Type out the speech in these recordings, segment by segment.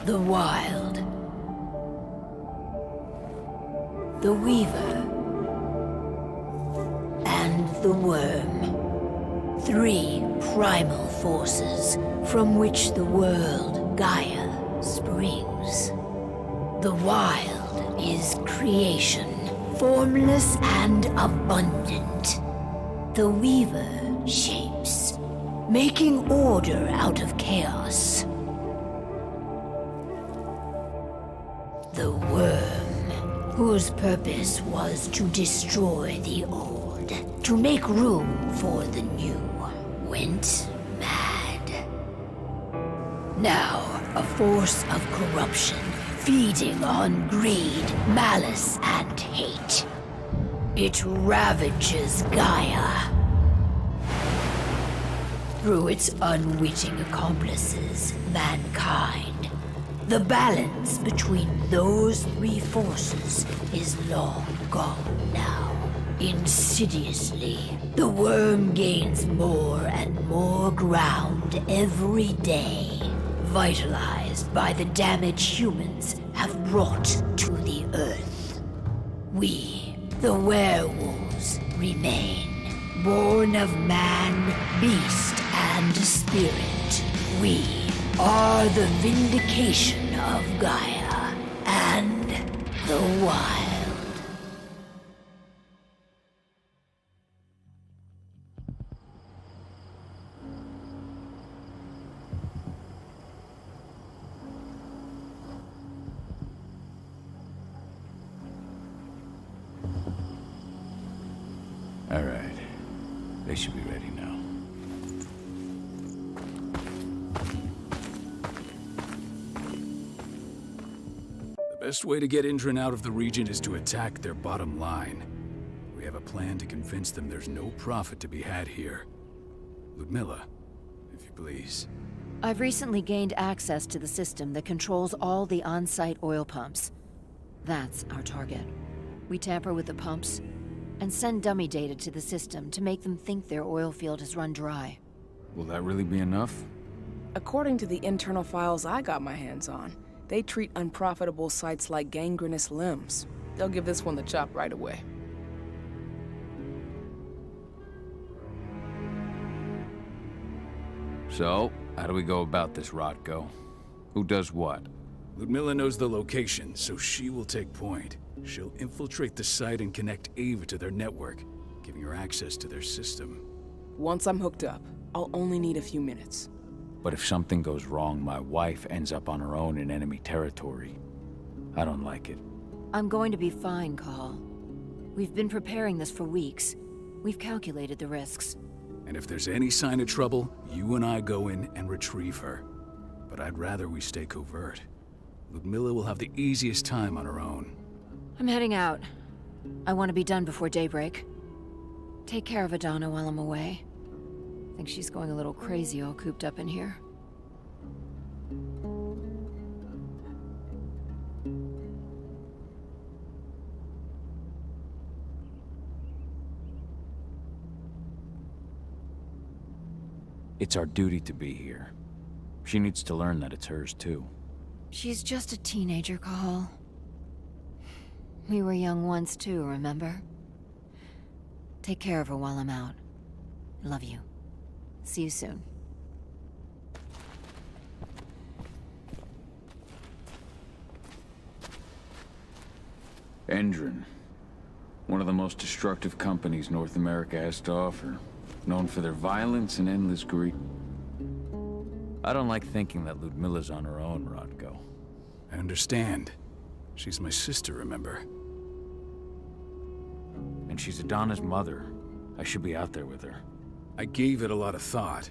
The Wild. The Weaver. And the Wyrm. 3 primal forces from which the world, Gaia, springs. The Wild is creation, formless and abundant. The Weaver shapes, making order out of chaos. The Wyrm, whose purpose was to destroy the old, to make room for the new, went mad. Now, a force of corruption, feeding on greed, malice, and hate. It ravages Gaia. Through its unwitting accomplices, mankind. The balance between those 3 forces is long gone now. Insidiously, the Wyrm gains more and more ground every day, vitalized by the damage humans have brought to the Earth. We, the werewolves, remain, born of man, beast, and spirit. We are the vindication of Gaia and the Wild. All right. They should be ready now. The best way to get Endron out of the region is to attack their bottom line. We have a plan to convince them there's no profit to be had here. Ludmilla, if you please. I've recently gained access to the system that controls all the on-site oil pumps. That's our target. We tamper with the pumps and send dummy data to the system to make them think their oil field has run dry. Will that really be enough? According to the internal files I got my hands on, they treat unprofitable sites like gangrenous limbs. They'll give this one the chop right away. So, how do we go about this, Rotko? Who does what? Ludmilla knows the location, so she will take point. She'll infiltrate the site and connect Ava to their network, giving her access to their system. Once I'm hooked up, I'll only need a few minutes. But if something goes wrong, my wife ends up on her own in enemy territory. I don't like it. I'm going to be fine, Cahal. We've been preparing this for weeks. We've calculated the risks. And if there's any sign of trouble, you and I go in and retrieve her. But I'd rather we stay covert. Ludmilla will have the easiest time on her own. I'm heading out. I want to be done before daybreak. Take care of Adana while I'm away. Think she's going a little crazy all cooped up in here. It's our duty to be here. She needs to learn that it's hers too. She's just a teenager, Cahal. We were young once too, remember? Take care of her while I'm out. Love you. See you soon. Endron. One of the most destructive companies North America has to offer. Known for their violence and endless greed. I don't like thinking that Ludmilla's on her own, Rotko. I understand. She's my sister, remember? And she's Adana's mother. I should be out there with her. I gave it a lot of thought.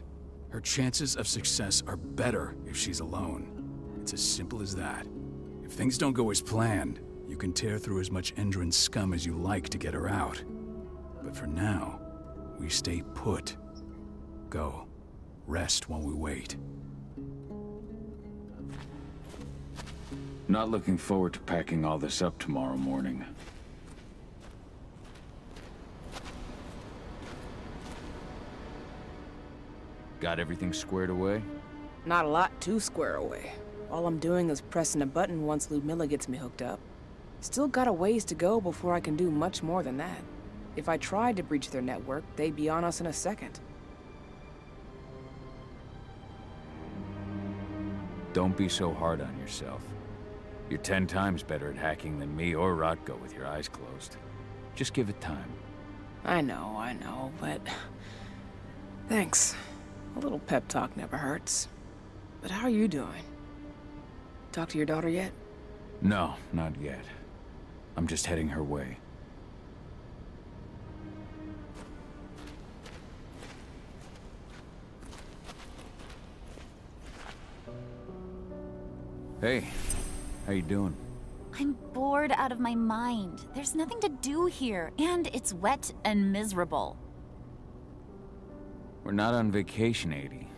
Her chances of success are better if she's alone. It's as simple as that. If things don't go as planned, you can tear through as much Endron scum as you like to get her out. But for now, we stay put. Go. Rest while we wait. Not looking forward to packing all this up tomorrow morning. Got everything squared away? Not a lot to square away. All I'm doing is pressing a button once Ludmilla gets me hooked up. Still got a ways to go before I can do much more than that. If I tried to breach their network, they'd be on us in a second. Don't be so hard on yourself. You're 10 times better at hacking than me or Rotko with your eyes closed. Just give it time. I know, but... Thanks. A little pep talk never hurts. But how are you doing? Talk to your daughter yet? No, not yet. I'm just heading her way. Hey, how you doing? I'm bored out of my mind. There's nothing to do here, and it's wet and miserable. We're not on vacation, 80.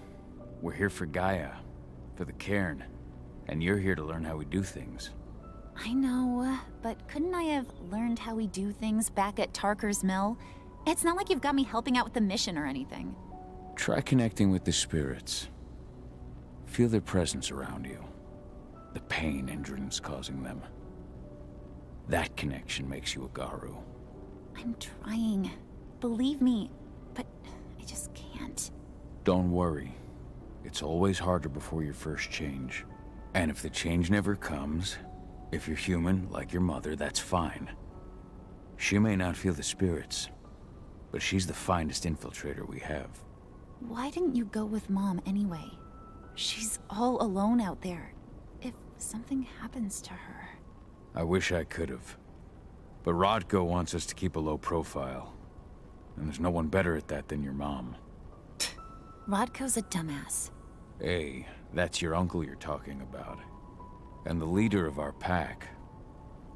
We're here for Gaia, for the cairn. And you're here to learn how we do things. I know, but couldn't I have learned how we do things back at Tarker's Mill? It's not like you've got me helping out with the mission or anything. Try connecting with the spirits. Feel their presence around you. The pain Endron's causing them. That connection makes you a Garou. I'm trying. Believe me, but I just can't. Don't worry. It's always harder before your first change. And if the change never comes, if you're human, like your mother, that's fine. She may not feel the spirits, but she's the finest infiltrator we have. Why didn't you go with Mom anyway? She's all alone out there. If something happens to her... I wish I could have. But Rotko wants us to keep a low profile. And there's no one better at that than your mom. Rodko's a dumbass. Hey, that's your uncle you're talking about. And the leader of our pack.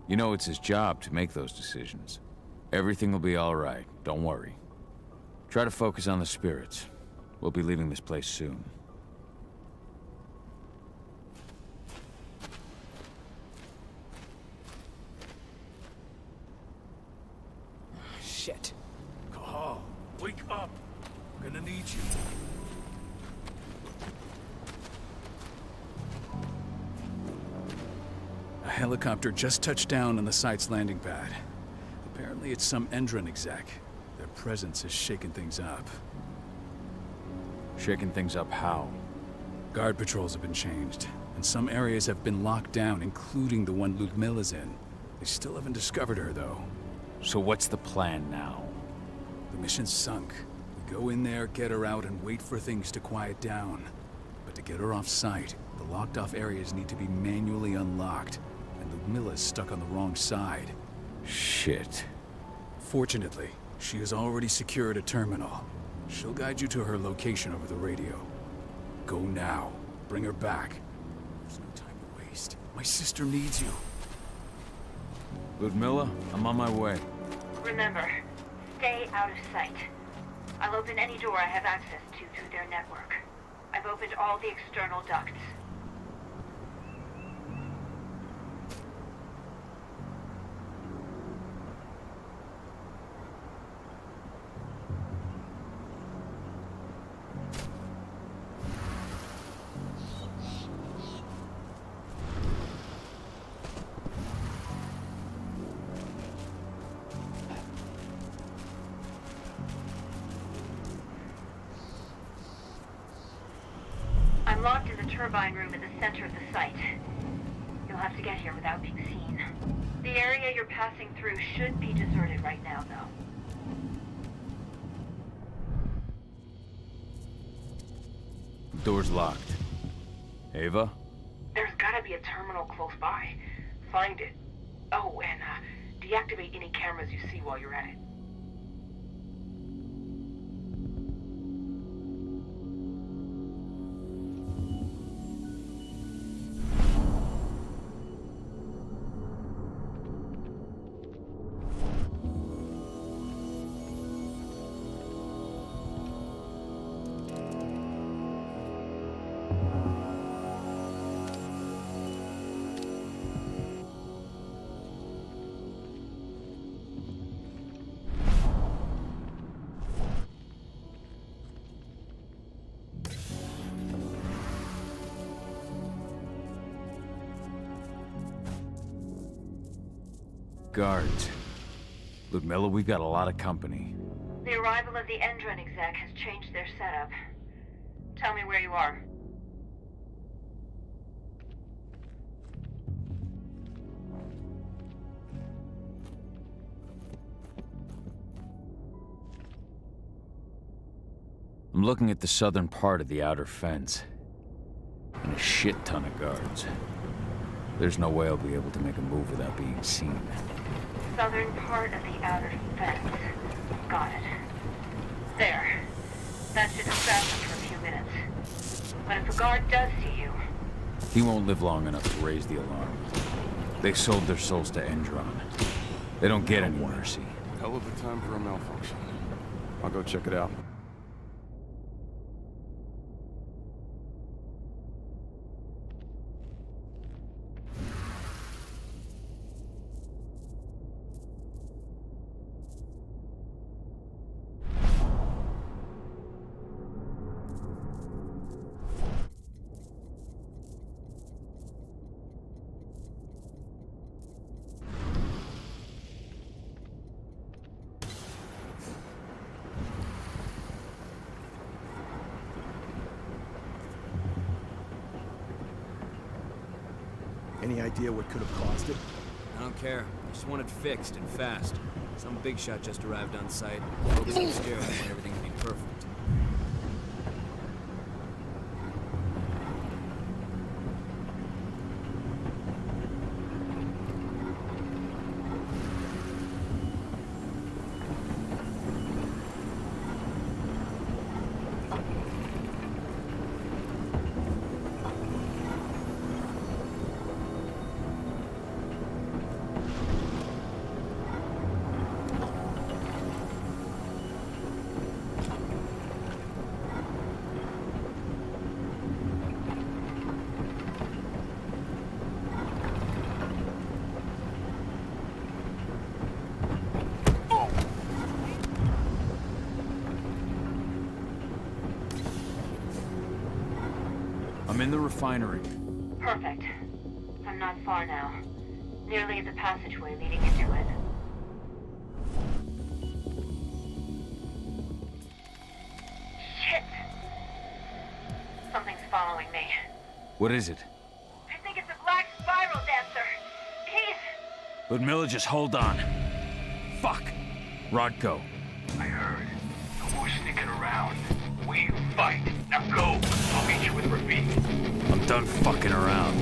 You know it's his job to make those decisions. Everything will be all right, don't worry. Try to focus on the spirits. We'll be leaving this place soon. Shit. Cahal, wake up! I'm gonna need you. A helicopter just touched down on the site's landing pad. Apparently it's some Endron exec. Their presence has shaken things up. Shaking things up how? Guard patrols have been changed, and some areas have been locked down, including the one Ludmilla's in. They still haven't discovered her, though. So what's the plan now? The mission's sunk. We go in there, get her out, and wait for things to quiet down. But to get her off site, the locked-off areas need to be manually unlocked, and Ludmilla's stuck on the wrong side. Shit. Fortunately, she has already secured a terminal. She'll guide you to her location over the radio. Go now. Bring her back. There's no time to waste. My sister needs you. Ludmilla, I'm on my way. Remember, stay out of sight. I'll open any door I have access to through their network. I've opened all the external ducts. I'm locked in the turbine room in the center of the site. You'll have to get here without being seen. The area you're passing through should be deserted right now, though. Door's locked. Ava? There's gotta be a terminal close by. Find it. Oh, and deactivate any cameras you see while you're at it. Guards. Ludmilla, we've got a lot of company. The arrival of the Endron exec has changed their setup. Tell me where you are. I'm looking at the southern part of the outer fence. And a shit ton of guards. There's no way I'll be able to make a move without being seen. Southern part of the outer fence. Got it. There. That should distract them for a few minutes. But if a guard does see you... He won't live long enough to raise the alarm. They sold their souls to Endron. They don't get any mercy. Hell of a time for a malfunction. I'll go check it out. Any idea what could have caused it? I don't care. I just want it fixed and fast. Some big shot just arrived on site. Focus on scared. I want everything to be perfect. I'm in the refinery. Perfect. I'm not far now. Nearly at the passageway leading into it. Shit! Something's following me. What is it? I think it's a black spiral dancer. He's... Ludmilla, just hold on. Fuck! Rodko. I heard. No more sneaking around. We fight. Now go. I'll meet you with Rafik. I'm done fucking around.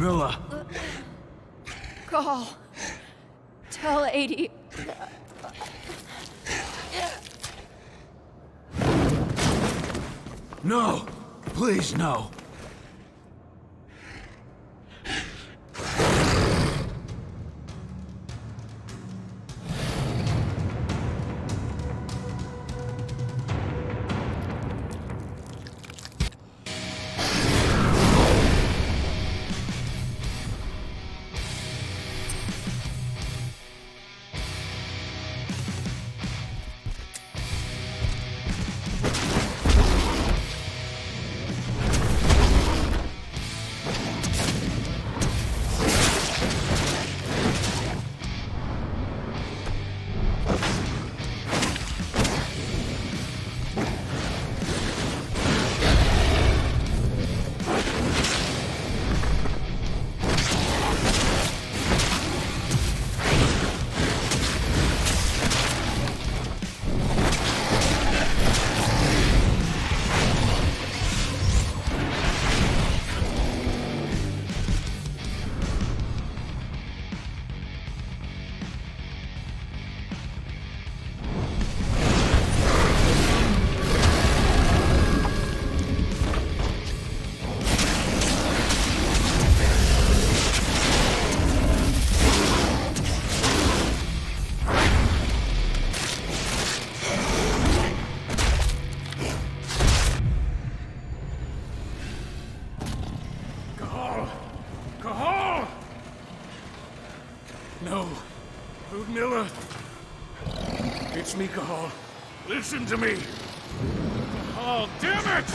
Miller. Cahal. Tell 80. No! Please, no! It's me, Cahal. Listen to me. Cahal, damn it!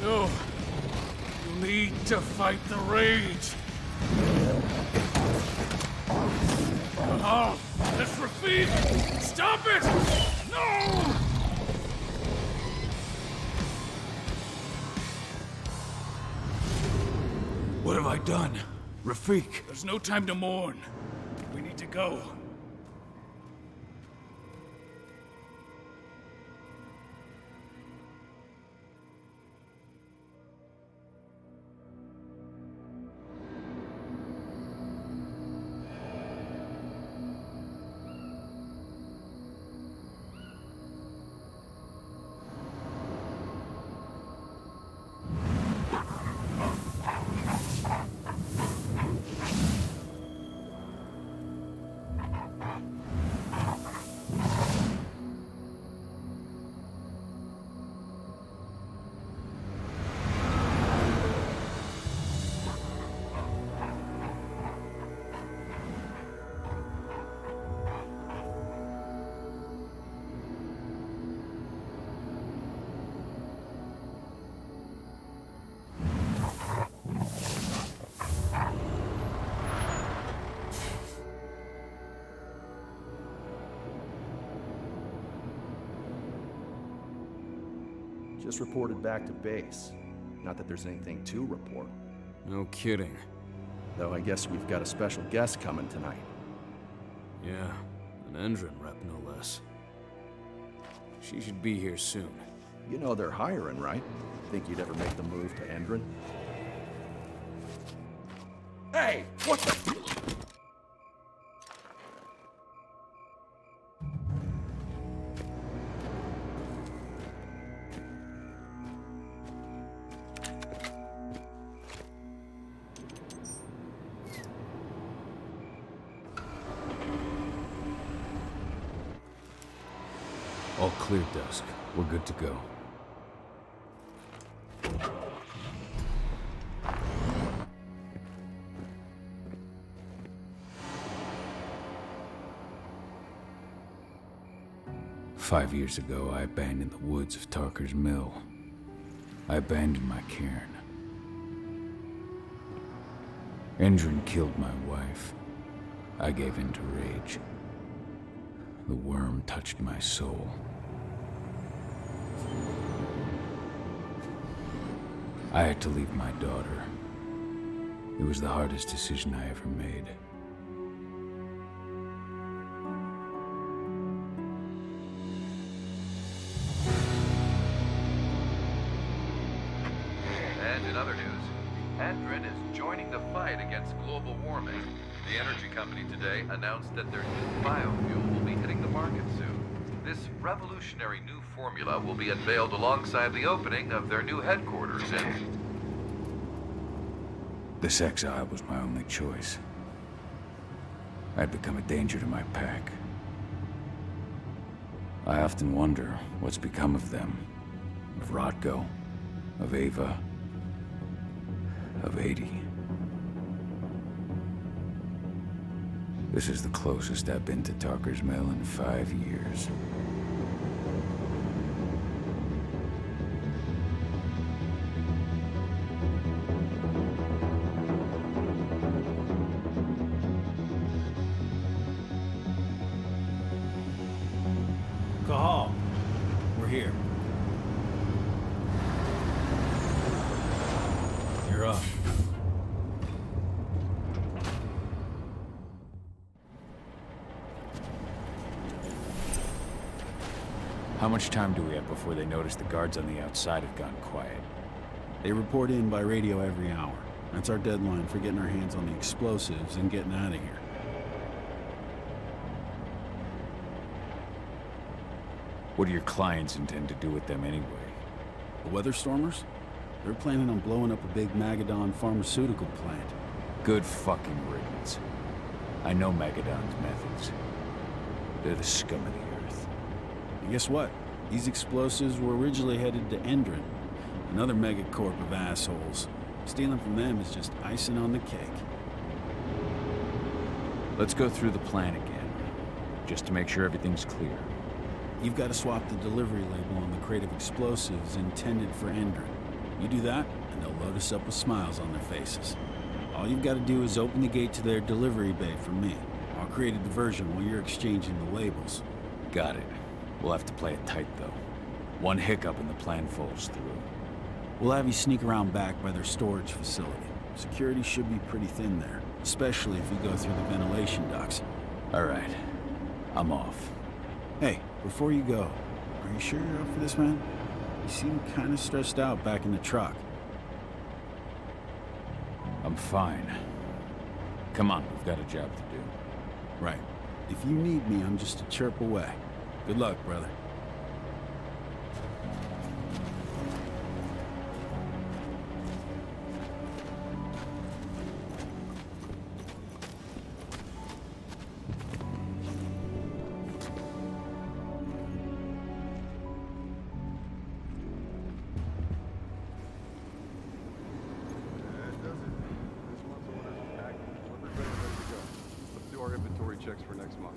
No. You need to fight the rage. Cahal, that's Rafik! Stop it! No! What have I done? Rafik! There's no time to mourn. We need to go. Just reported back to base. Not that there's anything to report. No kidding. Though I guess we've got a special guest coming tonight. Yeah, an Endron rep, no less. She should be here soon. You know they're hiring, right? Think you'd ever make the move to Endron? Hey! What the... All clear, Dusk. We're good to go. "5 years ago, I abandoned the woods of Tarker's Mill. I abandoned my cairn. Endron killed my wife. I gave in to rage. The Wyrm touched my soul. I had to leave my daughter. It was the hardest decision I ever made. And in other news, Endron is joining the fight against global warming. The energy company today announced that their new biofuel will be hitting the market soon. This revolutionary new formula will be unveiled alongside the opening of their new headquarters in... This exile was my only choice. I'd become a danger to my pack. I often wonder what's become of them. Of Rodko, of Ava, of 80. This is the closest I've been to Tarker's Mill in 5 years. Cahal, we're here. You're up. How much time do we have before they notice the guards on the outside have gone quiet? They report in by radio every hour. That's our deadline for getting our hands on the explosives and getting out of here. What do your clients intend to do with them anyway? The Weatherstormers? They're planning on blowing up a big Magadon pharmaceutical plant. Good fucking riddance. I know Magadon's methods. They're the scum of the earth. And guess what? These explosives were originally headed to Endron, another megacorp of assholes. Stealing from them is just icing on the cake. Let's go through the plan again, just to make sure everything's clear. You've got to swap the delivery label on the crate of explosives intended for Endron. You do that, and they'll load us up with smiles on their faces. All you've got to do is open the gate to their delivery bay for me. I'll create a diversion while you're exchanging the labels. Got it. We'll have to play it tight, though. One hiccup and the plan falls through. We'll have you sneak around back by their storage facility. Security should be pretty thin there, especially if we go through the ventilation ducts. All right. I'm off. Hey, before you go, are you sure you're up for this, man? You seem kind of stressed out back in the truck. I'm fine. Come on, we've got a job to do. Right. If you need me, I'm just a chirp away. Good luck, brother. Checks for next month.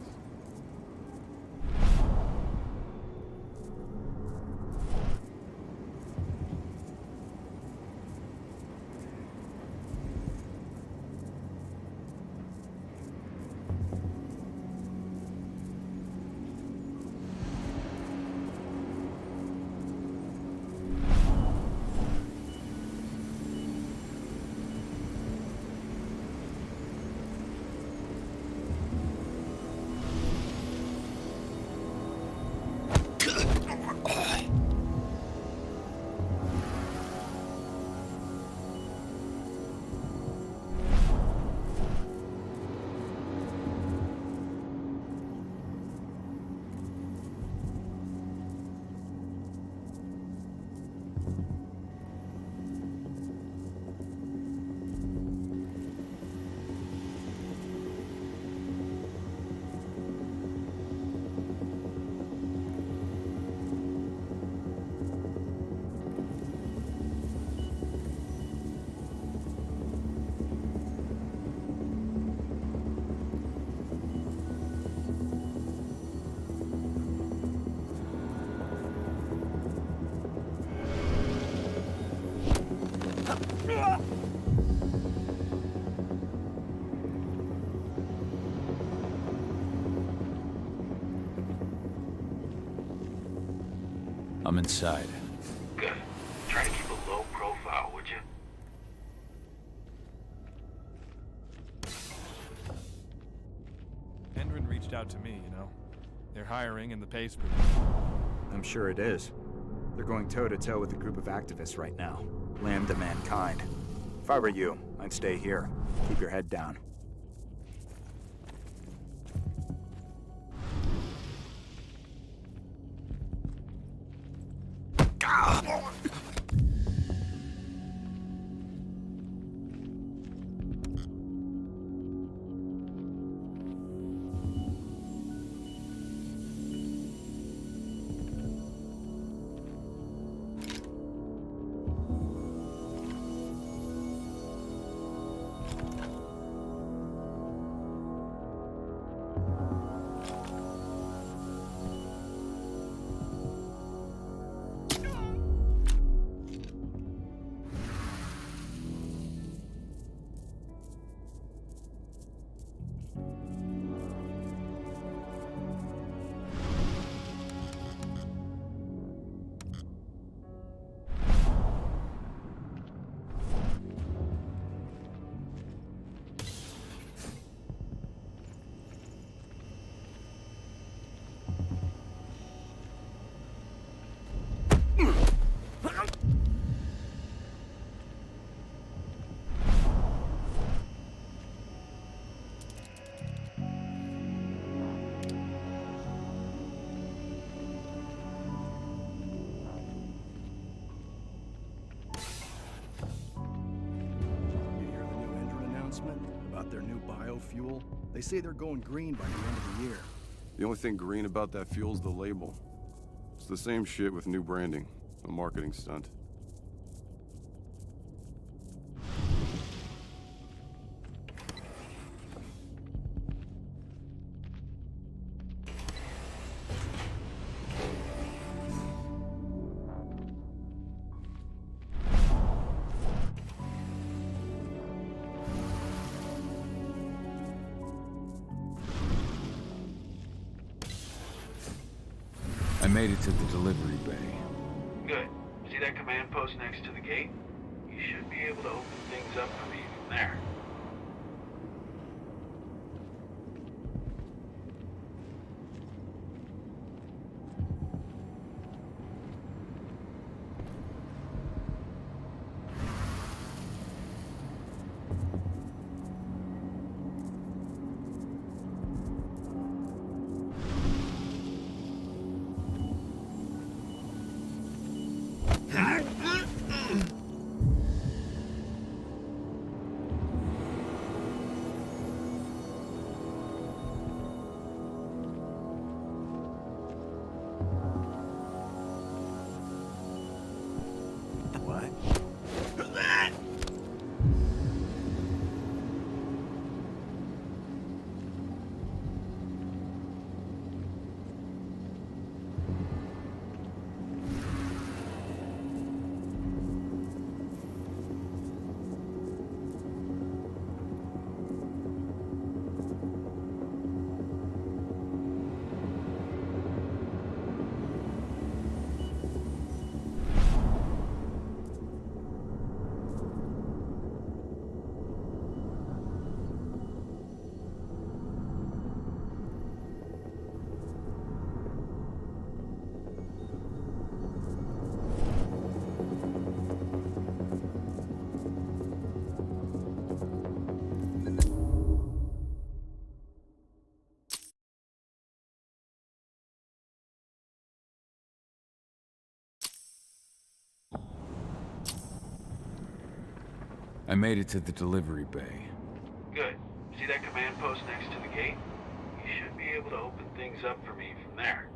I'm inside. Good. Try to keep a low profile, would you? Endron reached out to me, you know. They're hiring and the pay's pretty. I'm sure it is. They're going toe-to-toe with a group of activists right now. Lambda mankind. If I were you, I'd stay here. Keep your head down. About their new biofuel. They say they're going green by the end of the year. The only thing green about that fuel's the label. It's the same shit with new branding. A marketing stunt. I made it to the delivery bay. Good. See that command post next to the gate? You should be able to open things up for me from there. I made it to the delivery bay. Good. See that command post next to the gate? You should be able to open things up for me from there.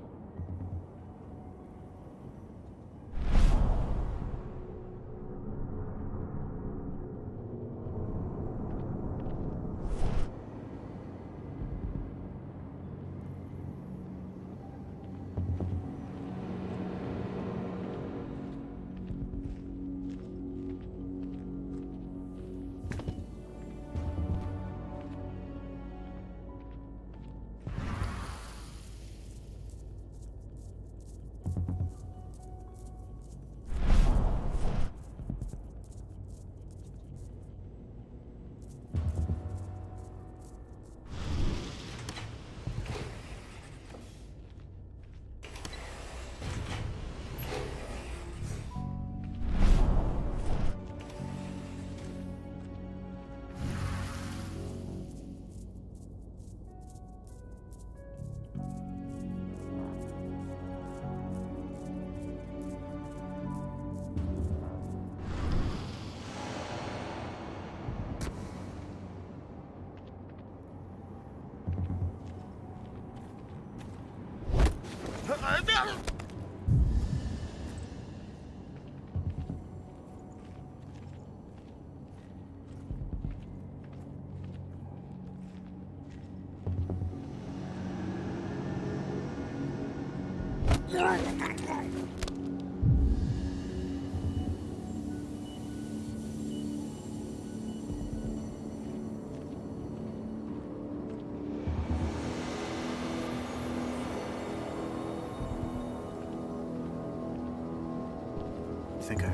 Think I...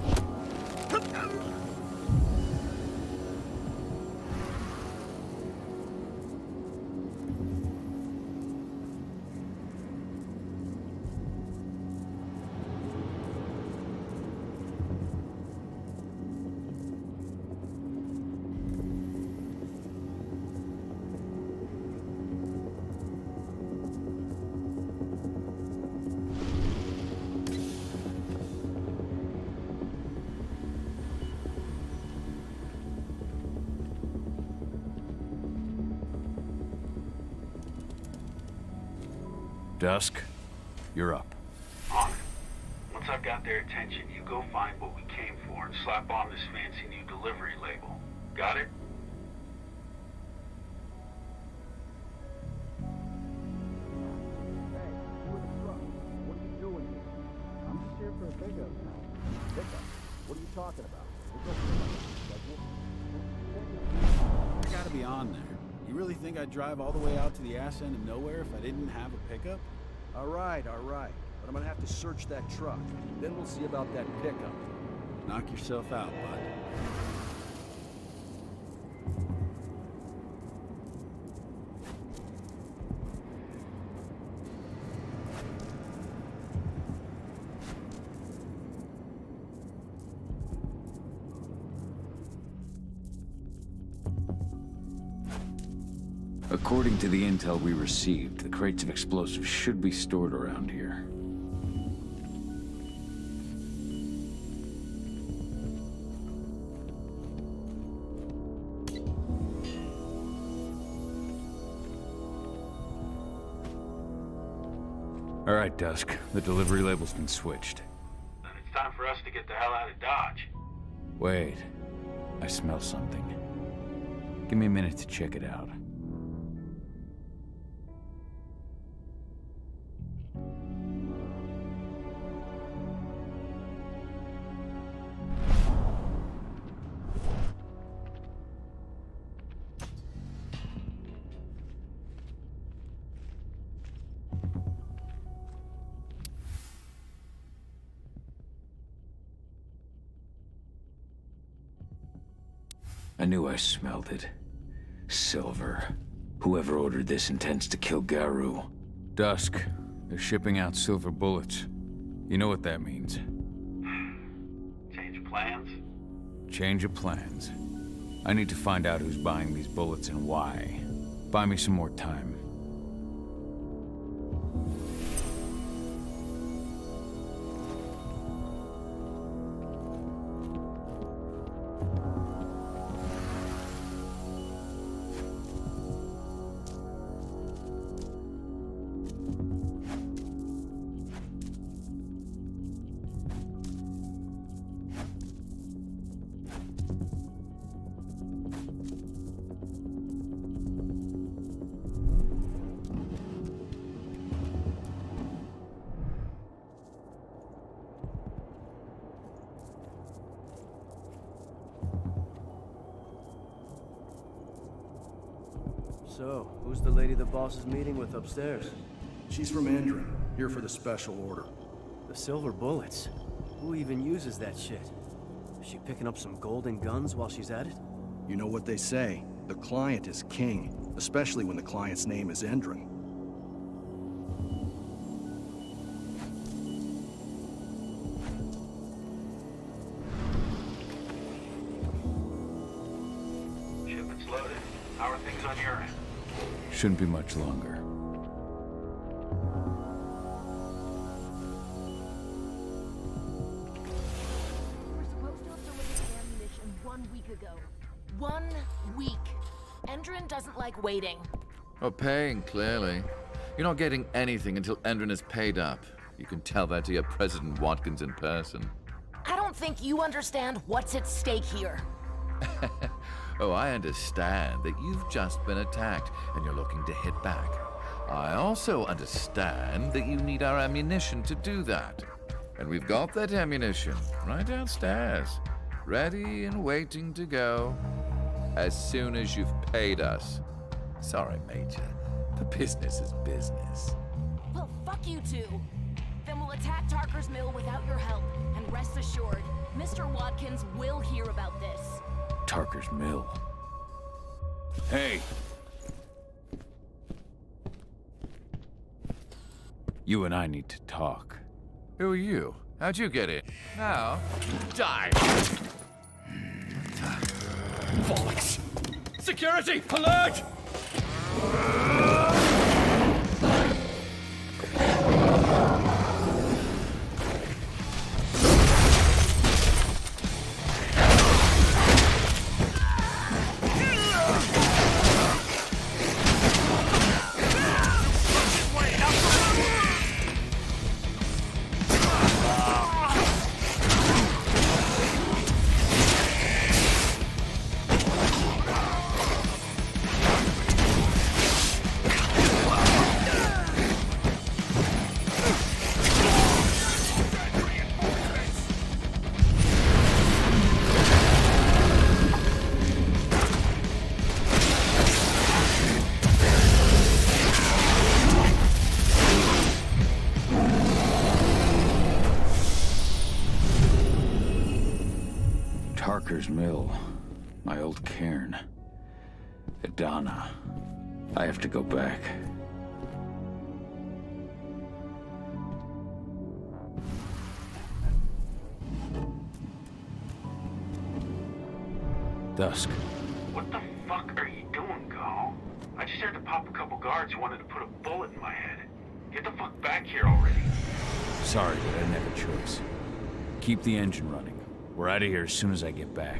Dusk, you're up. On it. Once I've got their attention, you go find what we came for and slap on this fancy new delivery label. Got it? What are you doing here? I'm just here for a pickup. Pickup? What are you talking about? I gotta be on there. You really think I'd drive all the way out to the ass end of nowhere if I didn't have a pickup? All right. But I'm gonna have to search that truck. Then we'll see about that pickup. Knock yourself out, bud. According to the intel we received, the crates of explosives should be stored around here. All right, Dusk. The delivery label's been switched. Then it's time for us to get the hell out of Dodge. Wait. I smell something. Give me a minute to check it out. I knew I smelled it. Silver. Whoever ordered this intends to kill Garou. Dusk. They're shipping out silver bullets. You know what that means. Change of plans? Change of plans. I need to find out who's buying these bullets and why. Buy me some more time. So, who's the lady the boss is meeting with upstairs? She's from Endron, here for the special order. The silver bullets? Who even uses that shit? Is she picking up some golden guns while she's at it? You know what they say, the client is king, especially when the client's name is Endron. Shipment's loaded. How are things on your end? Shouldn't be much longer. We were supposed to have delivered ammunition 1 week ago. 1 week. Endron doesn't like waiting. Oh, paying, clearly. You're not getting anything until Endron is paid up. You can tell that to your President Watkins in person. I don't think you understand what's at stake here. Oh, I understand that you've just been attacked and you're looking to hit back. I also understand that you need our ammunition to do that. And we've got that ammunition right downstairs, ready and waiting to go as soon as you've paid us. Sorry, Major, but business is business. Well, fuck you two. Then we'll attack Tarker's Mill without your help. And rest assured, Mr. Watkins will hear about this. Tarker's Mill. Hey! You and I need to talk. Who are you? How'd you get in? Now, die! Bollocks! Security! Alert! Tarker's Mill. My old cairn. Adana. I have to go back. Dusk. What the fuck are you doing, Cahal? I just had to pop a couple guards who wanted to put a bullet in my head. Get the fuck back here already. Sorry, but I didn't have a choice. Keep the engine running. We're out of here as soon as I get back.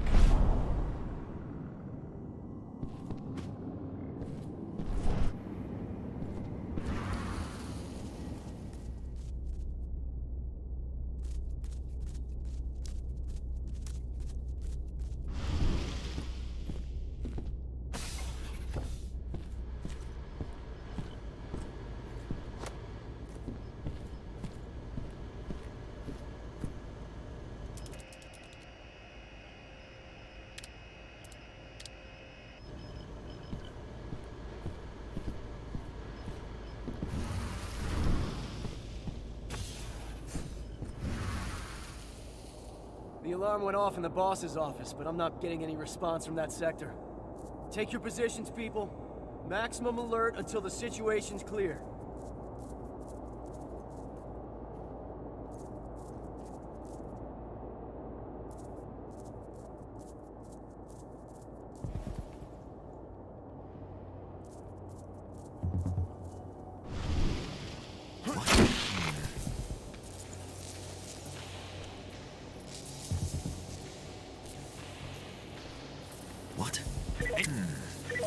The alarm went off in the boss's office, but I'm not getting any response from that sector. Take your positions, people. Maximum alert until the situation's clear.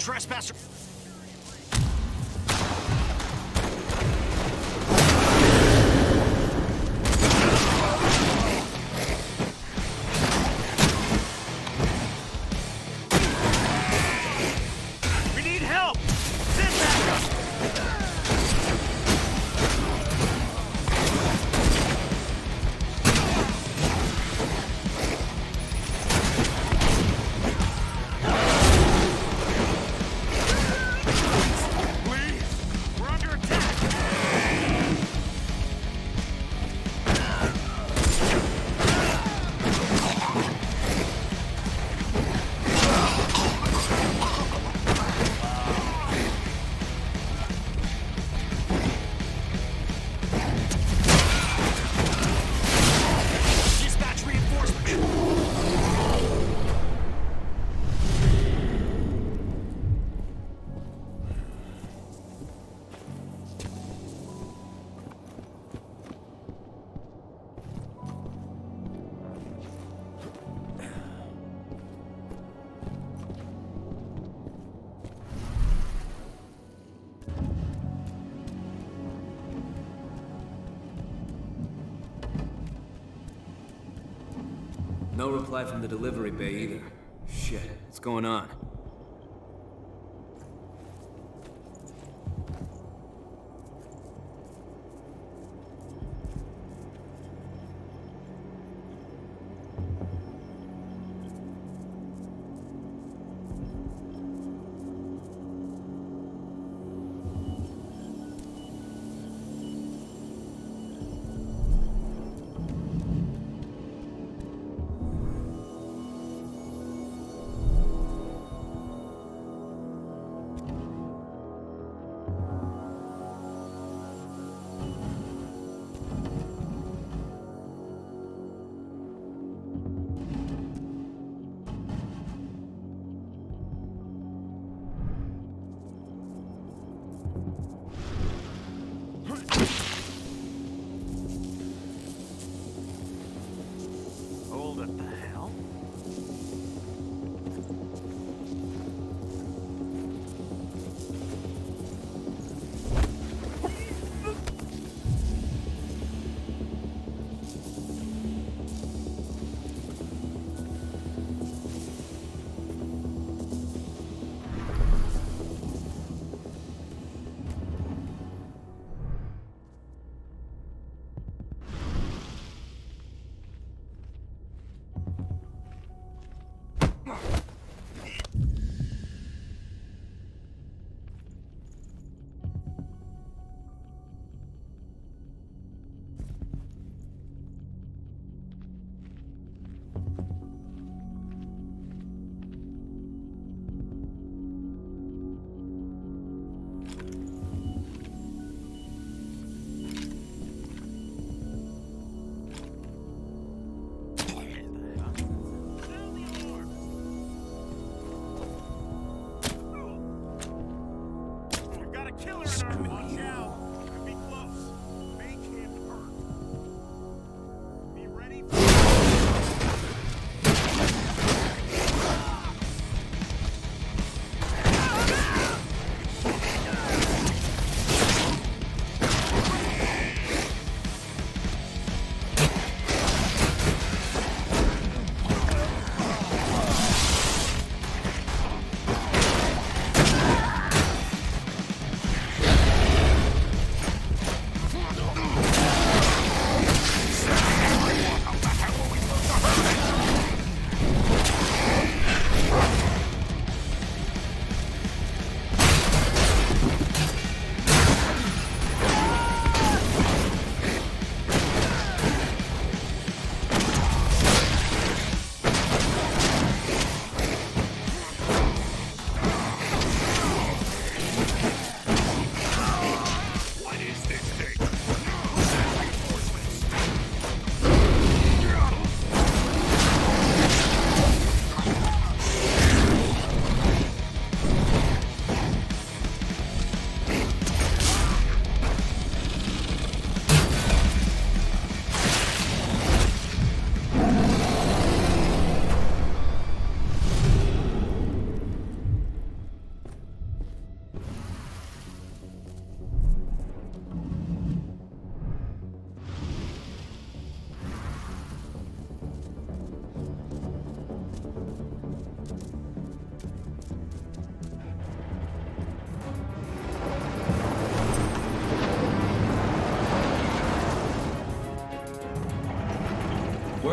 Trespasser! We need help! Send backup! No reply from the delivery bay either. Shit, what's going on?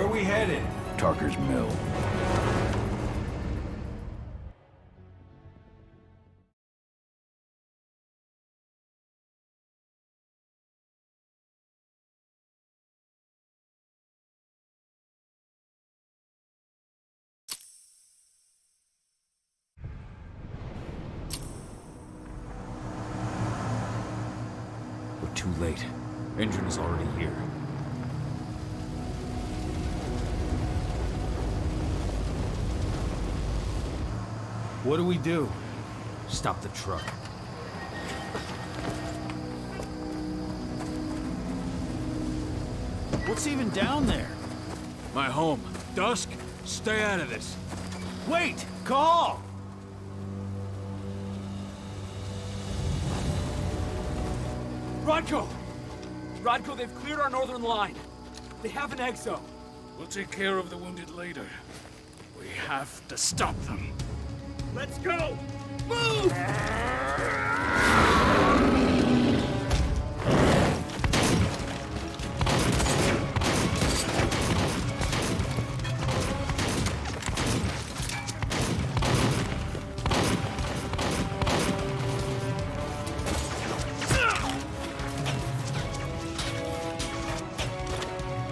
Where are we headed? Tarker's Mill. We're too late. Endron is already here. What do we do? Stop the truck. What's even down there? My home. Dusk, stay out of this. Wait! Cahal! Rodko! Rodko, they've cleared our northern line. They have an exo. We'll take care of the wounded later. We have to stop them. Let's go! Move!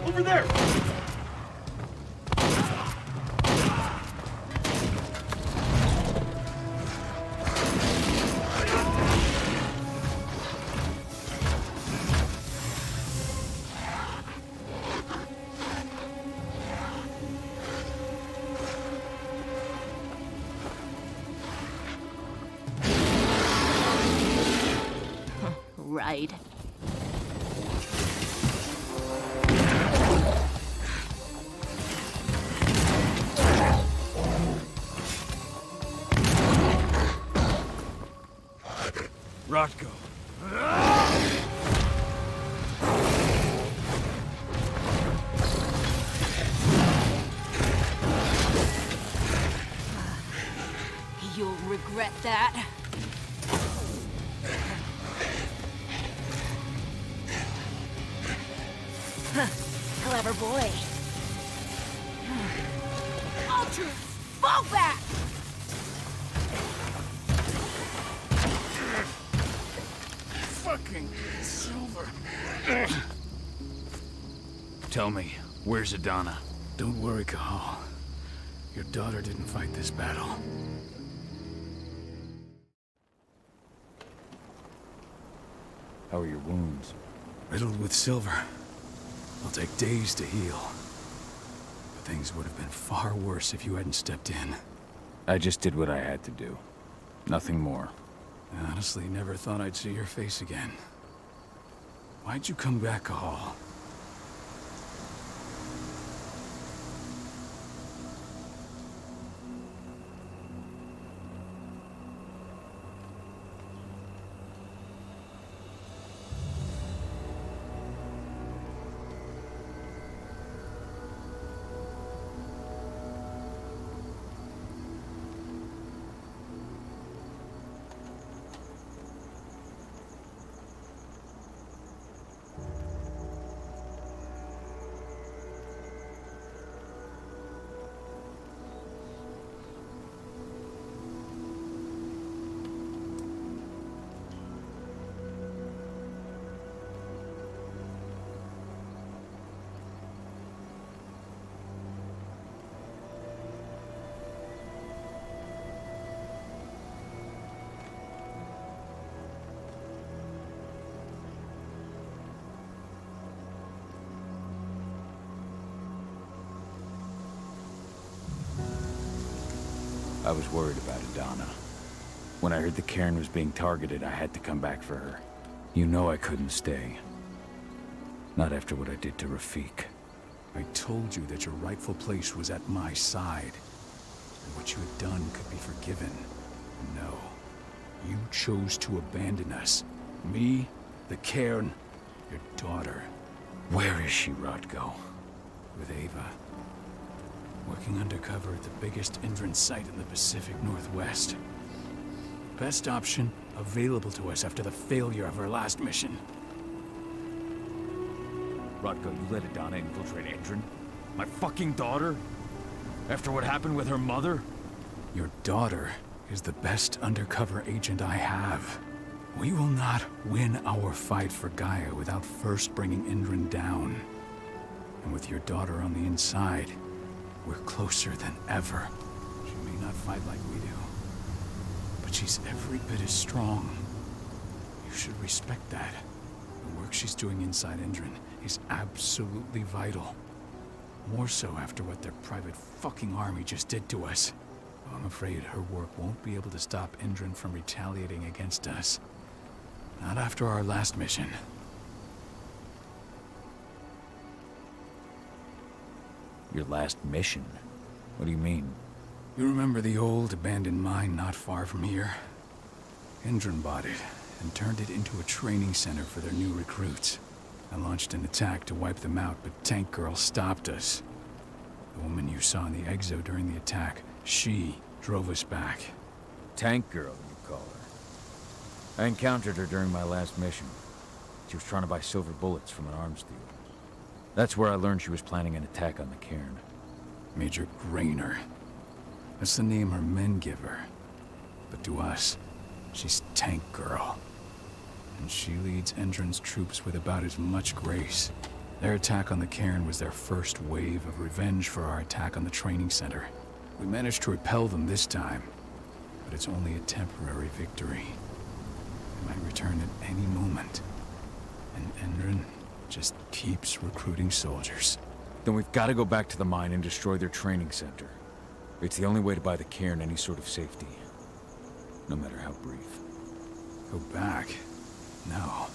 Over there! Right. Rodko. You'll regret that. Clever boy. All troops, fall back! Fucking silver. Tell me, where's Adana? Don't worry, Cahal. Your daughter didn't fight this battle. How are your wounds? Riddled with silver. It'll take days to heal. But things would have been far worse if you hadn't stepped in. I just did what I had to do. Nothing more. I honestly never thought I'd see your face again. Why'd you come back, Cahal? I was worried about Adana. When I heard the cairn was being targeted, I had to come back for her. You know I couldn't stay. Not after what I did to Rafik. I told you that your rightful place was at my side. And what you had done could be forgiven. No. You chose to abandon us. Me, the cairn, your daughter. Where is she, Rodko? With Ava. Working undercover at the biggest Endron site in the Pacific Northwest. Best option available to us after the failure of our last mission. Rodko, you let Adana infiltrate Endron? My fucking daughter? After what happened with her mother? Your daughter is the best undercover agent I have. We will not win our fight for Gaia without first bringing Endron down. And with your daughter on the inside, we're closer than ever. She may not fight like we do, but she's every bit as strong. You should respect that. The work she's doing inside Endron is absolutely vital. More so after what their private fucking army just did to us. I'm afraid her work won't be able to stop Endron from retaliating against us. Not after our last mission. Your last mission? What do you mean? You remember the old abandoned mine not far from here? Endron bought it and turned it into a training center for their new recruits. I launched an attack to wipe them out, but Tank Girl stopped us. The woman you saw in the exo during the attack, she drove us back. Tank Girl, you call her. I encountered her during my last mission. She was trying to buy silver bullets from an arms dealer. That's where I learned she was planning an attack on the cairn. Major Grainer. That's the name her men give her. But to us, she's Tank Girl. And she leads Endron's troops with about as much grace. Their attack on the cairn was their first wave of revenge for our attack on the training center. We managed to repel them this time, but it's only a temporary victory. They might return at any moment. And Endron just keeps recruiting soldiers. Then we've got to go back to the mine and destroy their training center. It's the only way to buy the cairn any sort of safety. No matter how brief. Go back? No.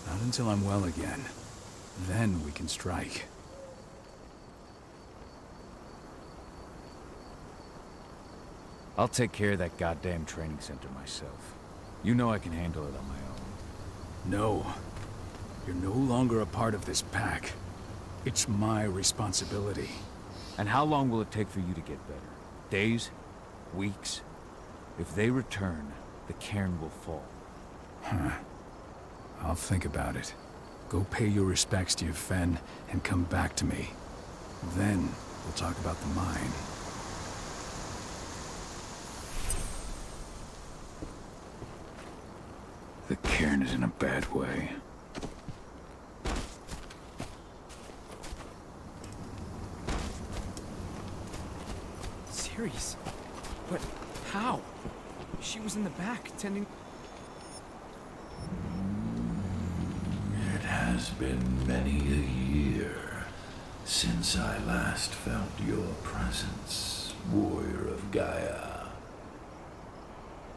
Not until I'm well again. Then we can strike. I'll take care of that goddamn training center myself. You know I can handle it on my own. No. You're no longer a part of this pack. It's my responsibility. And how long will it take for you to get better? Days? Weeks? If they return, the cairn will fall. Huh. I'll think about it. Go pay your respects to your Fen and come back to me. Then we'll talk about the mine. The cairn is in a bad way. Serious? But how? She was in the back, tending... It has been many a year since I last felt your presence, warrior of Gaia.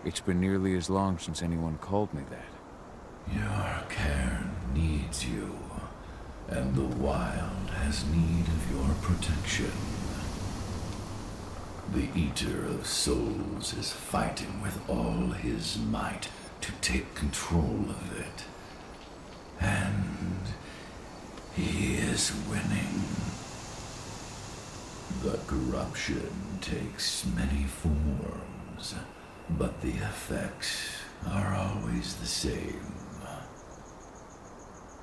It's been nearly as long since anyone called me that. Your cairn needs you, and the wild has need of your protection. The Eater of Souls is fighting with all his might to take control of it. And he is winning. The corruption takes many forms, but the effects are always the same.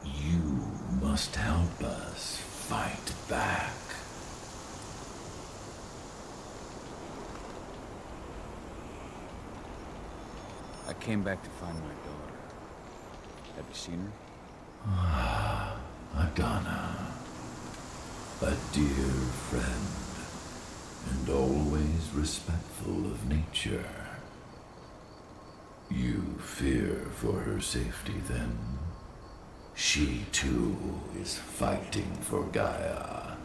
You must help us fight back. I came back to find my daughter. Have you seen her? Ah, Adana. A dear friend, and always respectful of nature. You fear for her safety, then? She, too, is fighting for Gaia,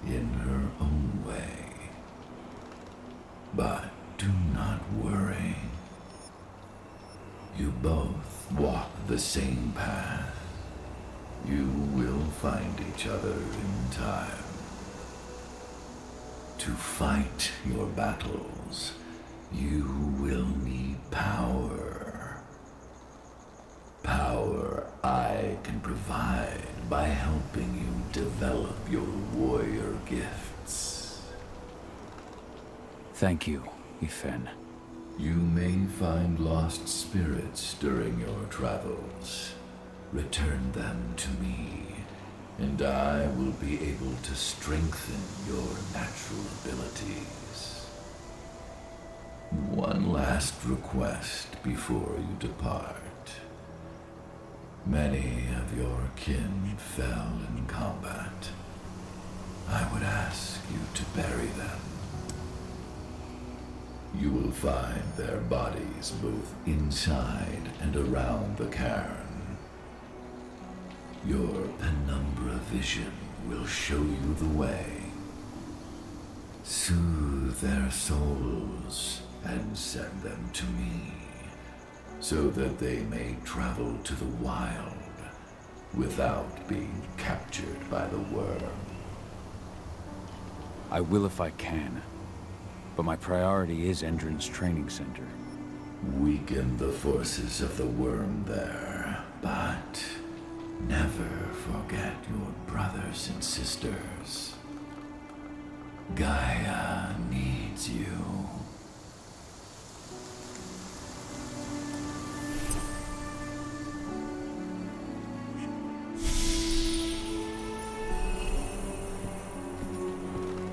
in her own way. But do not worry. You both walk the same path. You will find each other in time. To fight your battles, you will need power. Power I can provide by helping you develop your warrior gifts. Thank you, Ifen. You may find lost spirits during your travels. Return them to me, and I will be able to strengthen your natural abilities. One last request before you depart. Many of your kin fell in combat. I would ask you to bury them. You will find their bodies both inside and around the cairn. Your penumbra vision will show you the way. Soothe their souls and send them to me, so that they may travel to the wild without being captured by the Wyrm. I will if I can, but my priority is Endron's training center. Weaken the forces of the Wyrm there, but never forget your brothers and sisters. Gaia needs you.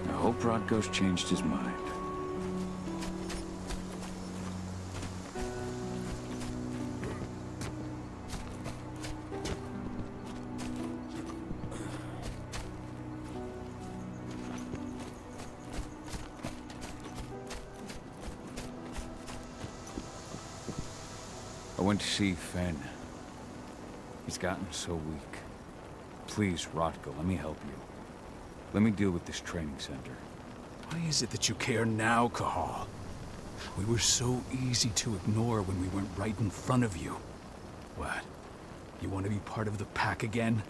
I hope Rodko's changed his mind. I went to see Fianna. He's gotten so weak. Please, Rodko, let me help you. Let me deal with this training center. Why is it that you care now, Cahal? We were so easy to ignore when we went right in front of you. What? You want to be part of the pack again?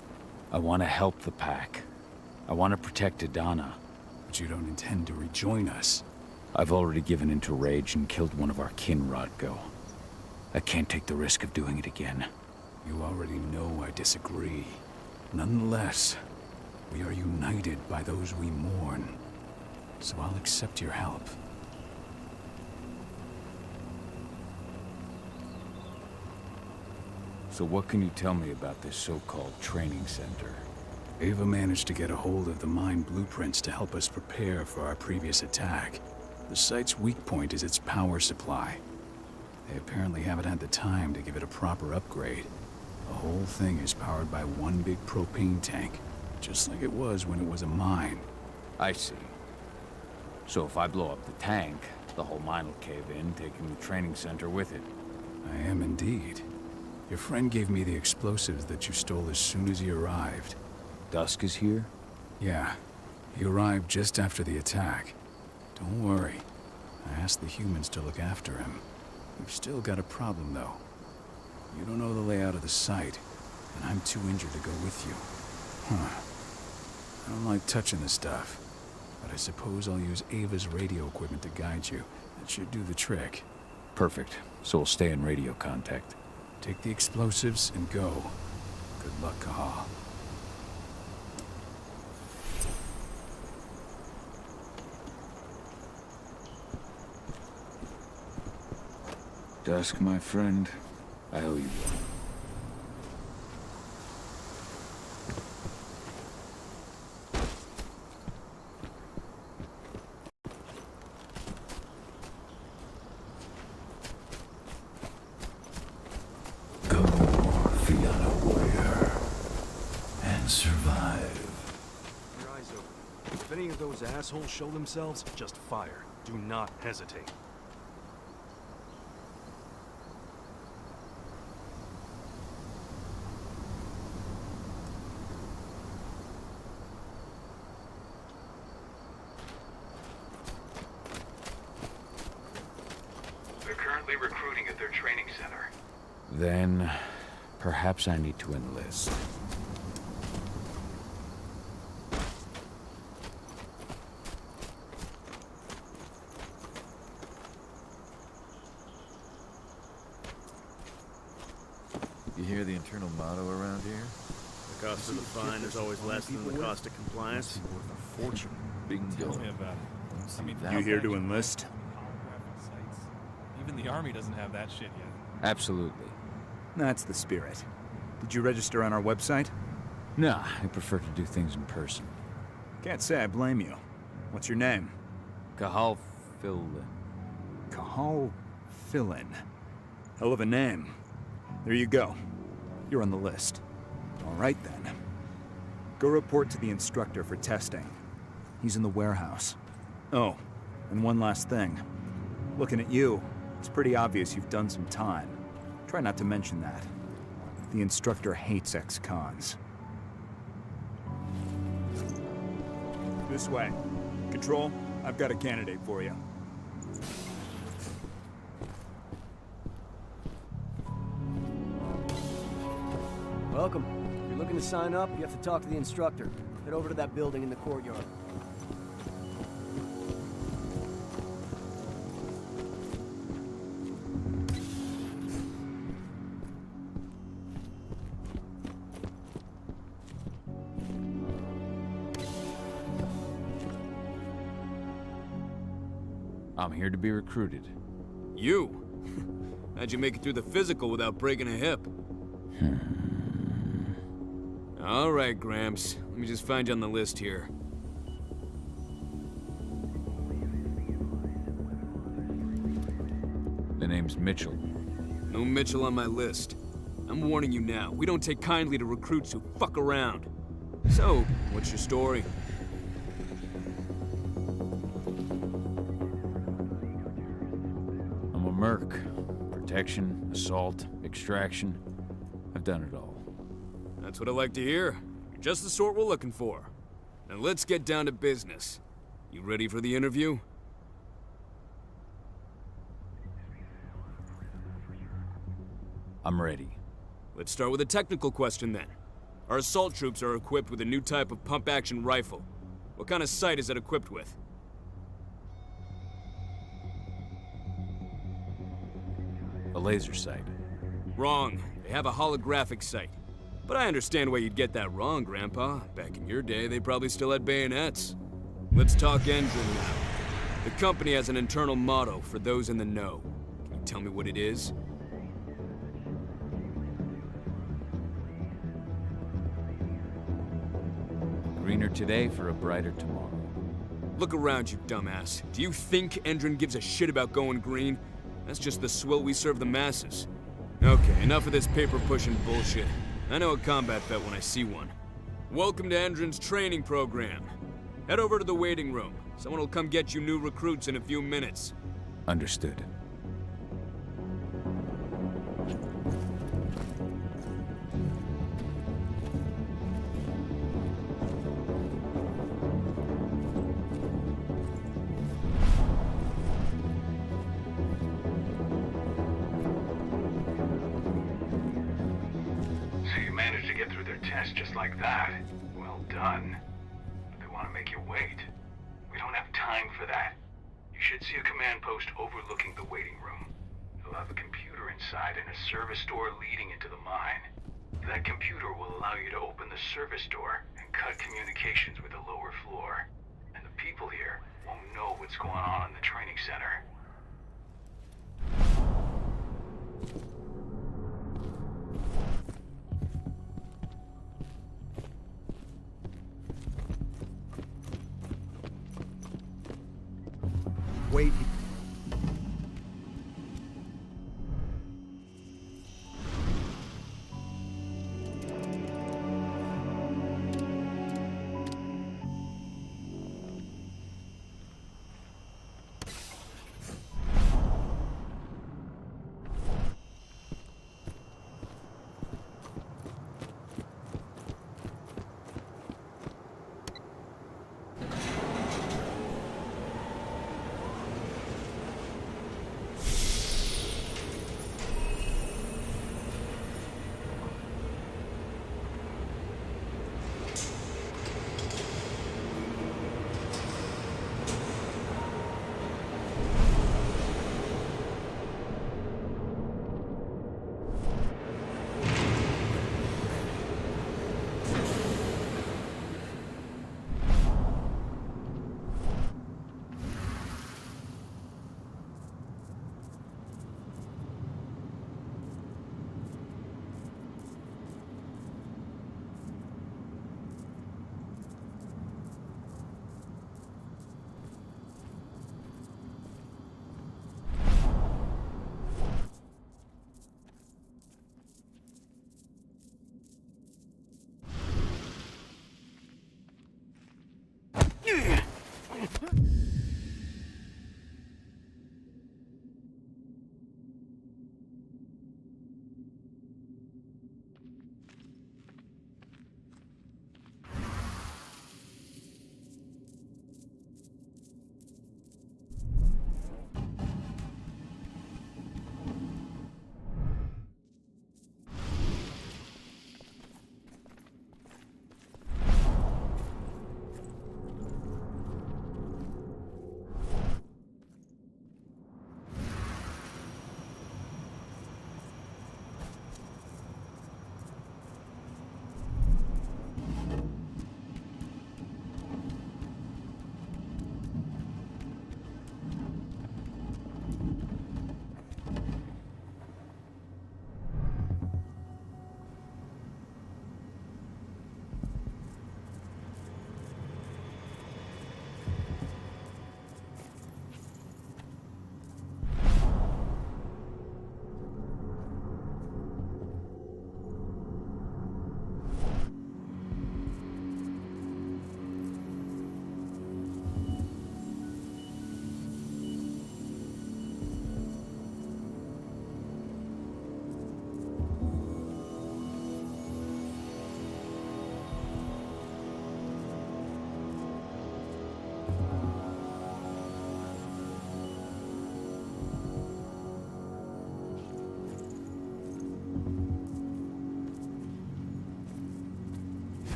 I want to help the pack. I want to protect Adana. But you don't intend to rejoin us. I've already given in to rage and killed one of our kin, Rodko. I can't take the risk of doing it again. You already know I disagree. Nonetheless, we are united by those we mourn. So I'll accept your help. So what can you tell me about this so-called training center? Ava managed to get a hold of the mine blueprints to help us prepare for our previous attack. The site's weak point is its power supply. They apparently haven't had the time to give it a proper upgrade. The whole thing is powered by one big propane tank, just like it was when it was a mine. I see. So if I blow up the tank, the whole mine will cave in, taking the training center with it. I am indeed. Your friend gave me the explosives that you stole as soon as he arrived. Dusk is here? Yeah. He arrived just after the attack. Don't worry. I asked the humans to look after him. We've still got a problem, though. You don't know the layout of the site, and I'm too injured to go with you. I don't like touching the stuff, but I suppose I'll use Ava's radio equipment to guide you. That should do the trick. Perfect. So we'll stay in radio contact. Take the explosives and go. Good luck, Cahal. Dusk, my friend, I owe you one. Go, Fianna warrior, and survive. Your eyes open. If any of those assholes show themselves, just fire. Do not hesitate. Recruiting at their training center. Then, perhaps I need to enlist. You hear the internal motto around here? The cost of the fine is always less than the cost of compliance. Worth a fortune. Tell Bingo. me about it. I mean, You here to enlist? Even the army doesn't have that shit yet. Absolutely. That's the spirit. Did you register on our website? Nah, I prefer to do things in person. Can't say I blame you. What's your name? Cahal Phil. Cahal Fill-In. Hell of a name. There you go. You're on the list. All right then. Go report to the instructor for testing. He's in the warehouse. Oh, and one last thing. Looking at you, it's pretty obvious you've done some time. Try not to mention that. The instructor hates ex-cons. This way. Control, I've got a candidate for you. Welcome. If you're looking to sign up, you have to talk to the instructor. Head over to that building in the courtyard. I'm here to be recruited. You? How'd you make it through the physical without breaking a hip? All right, Gramps. Let me just find you on the list here. The name's Mitchell. No Mitchell on my list. I'm warning you now, we don't take kindly to recruits who fuck around. So, what's your story? I'm a merc. Protection, assault, extraction. I've done it all. That's what I like to hear. You're just the sort we're looking for. Now let's get down to business. You ready for the interview? I'm ready. Let's start with a technical question then. Our assault troops are equipped with a new type of pump-action rifle. What kind of sight is it equipped with? A laser sight. Wrong. They have a holographic sight. But I understand why you'd get that wrong, Grandpa. Back in your day, they probably still had bayonets. Let's talk Endron now. The company has an internal motto for those in the know. Can you tell me what it is? Greener today for a brighter tomorrow. Look around, you dumbass. Do you think Endron gives a shit about going green? That's just the swill we serve the masses. Okay, enough of this paper-pushing bullshit. I know a combat vet when I see one. Welcome to Endron's training program. Head over to the waiting room. Someone will come get you new recruits in a few minutes. Understood. Just like that. Well done. But they want to make you wait. We don't have time for that. You should see a command post overlooking the waiting room. It'll have a computer inside and a service door leading into the mine. That computer will allow you to open the service door and cut communications with the lower floor. And the people here won't know what's going on in the training center. Wait.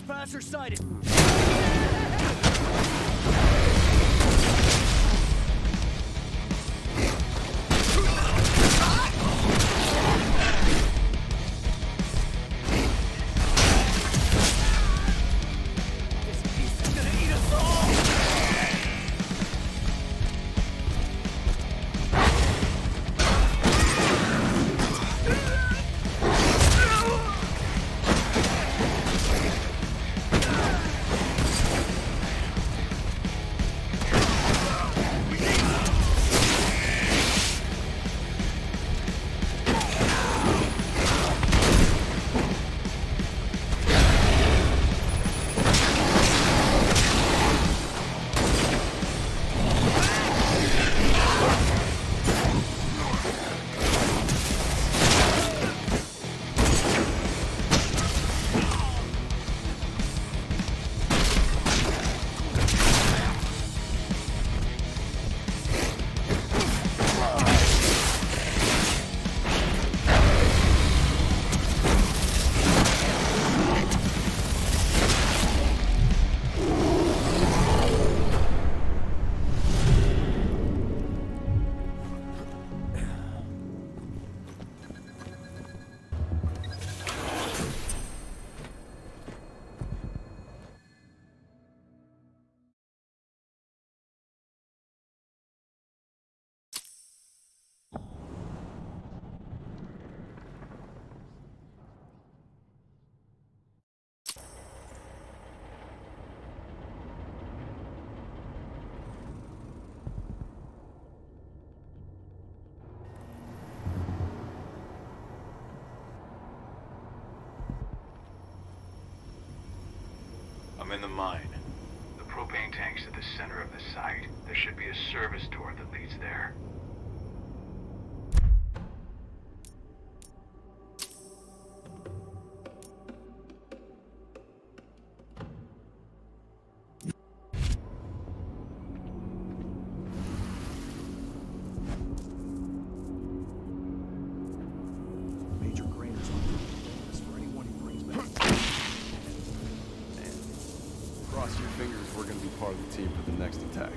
Trespasser sighted! I'm in the mine. The propane tank's at the center of the site. There should be a service door that leads there. Major Grainer's on this for anyone who brings back. Cross your fingers, we're gonna be part of the team for the next attack.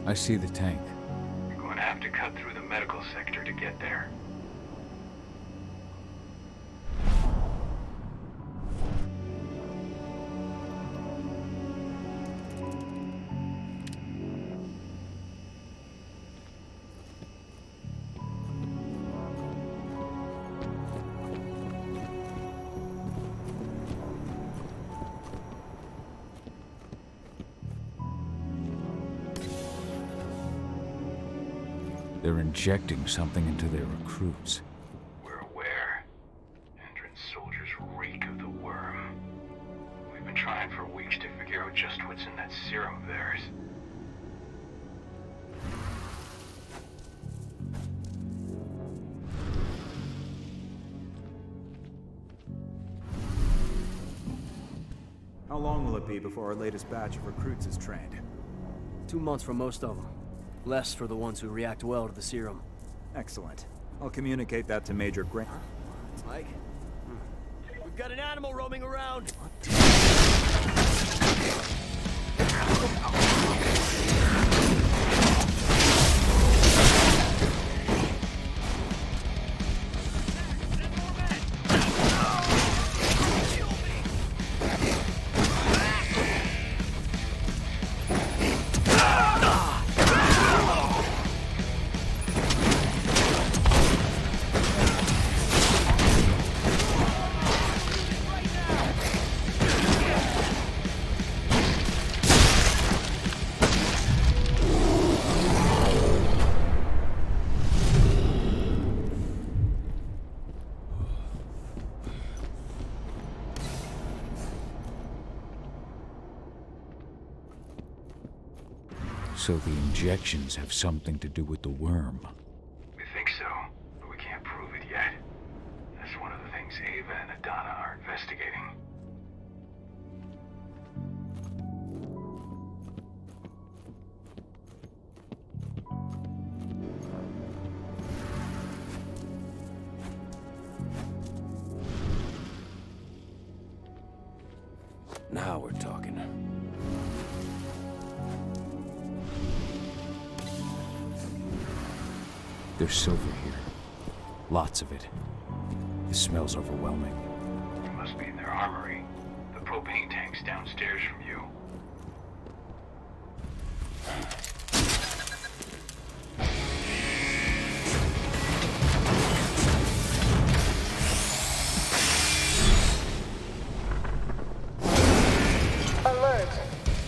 I see the tank. You're going to have to cut through the medical sector to get there. They're injecting something into their recruits. We're aware. Endron's soldiers reek of the Wyrm. We've been trying for weeks to figure out just what's in that serum of theirs. How long will it be before our latest batch of recruits is trained? 2 months for most of them. Less for the ones who react well to the serum. Excellent. I'll communicate that to Major Grant. Mike? We've got an animal roaming around! So the injections have something to do with the Wyrm. We think so, but we can't prove it yet. That's one of the things Ava and Adana are investigating. Now we're talking. There's silver here. Lots of it. It smells overwhelming. It must be in their armory. The propane tank's downstairs from you. Alert!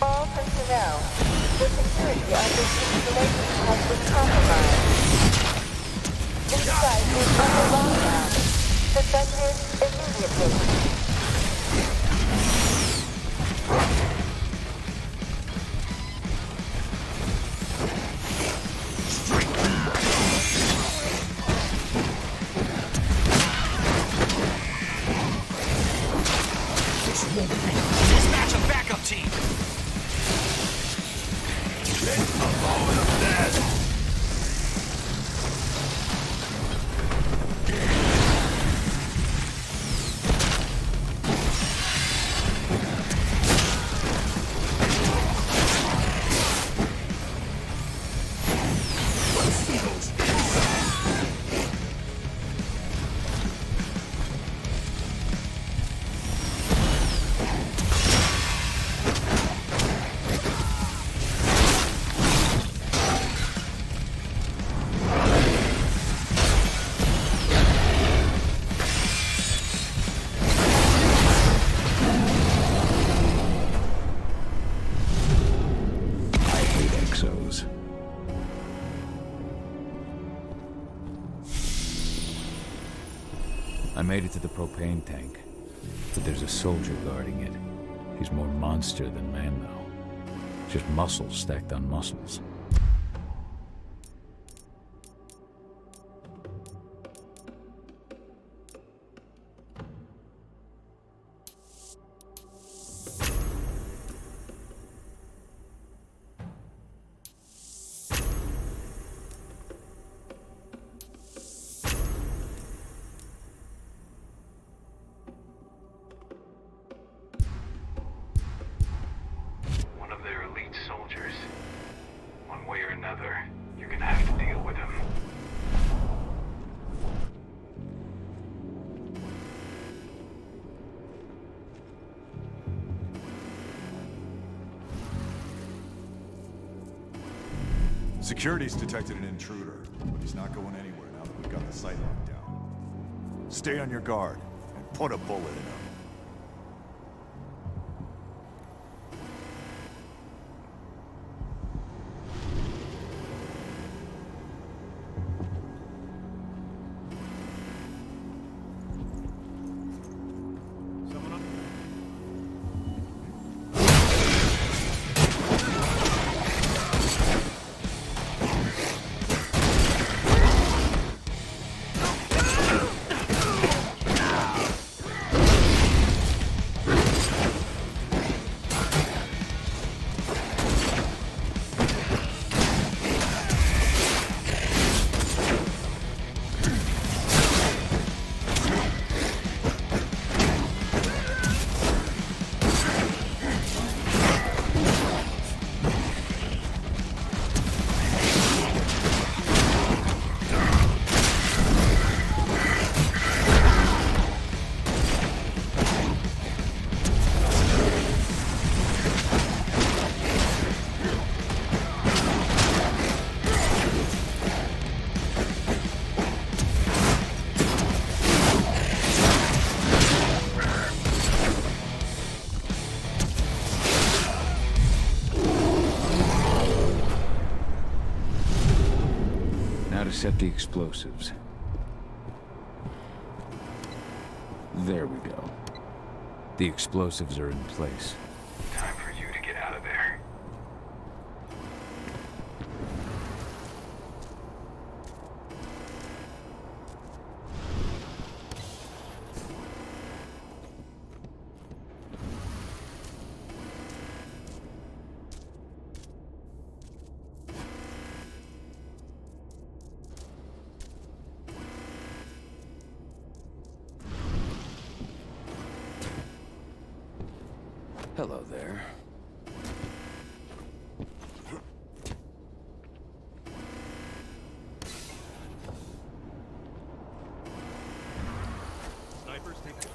All personnel. The security of this installation has been compromised. This site is under lockdown. Suspend it immediately. Dispatch a backup team! I made it to the propane tank, but there's a soldier guarding it. He's more monster than man, though. Just muscles stacked on muscles. You're gonna have to deal with him. Security's detected an intruder, but he's not going anywhere now that we've got the site locked down. Stay on your guard and put a bullet in him. Now to set the explosives. There we go. The explosives are in place. Time for you to get out of there. Hello there. Snipers take it.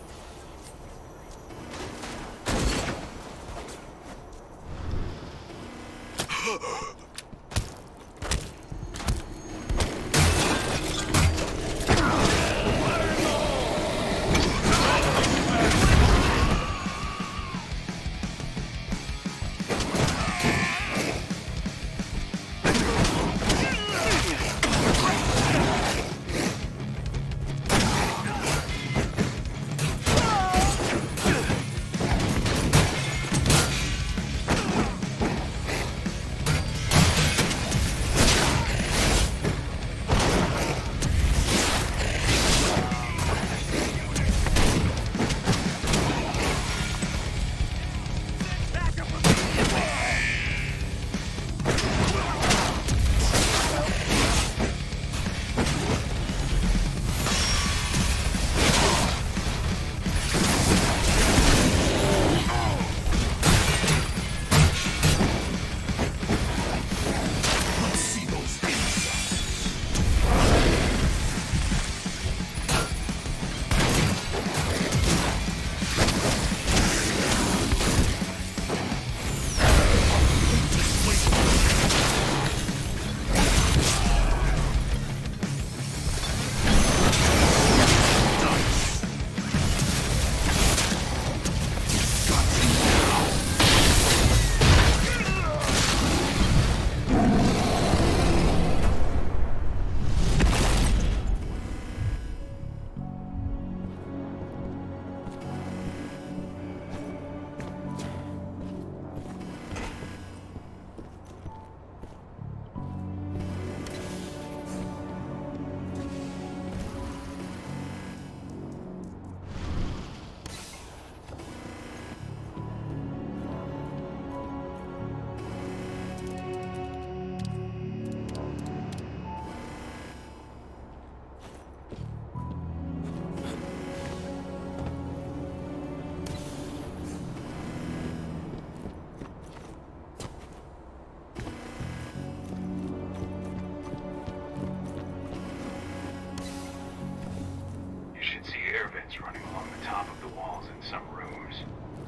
Running along the top of the walls in some rooms.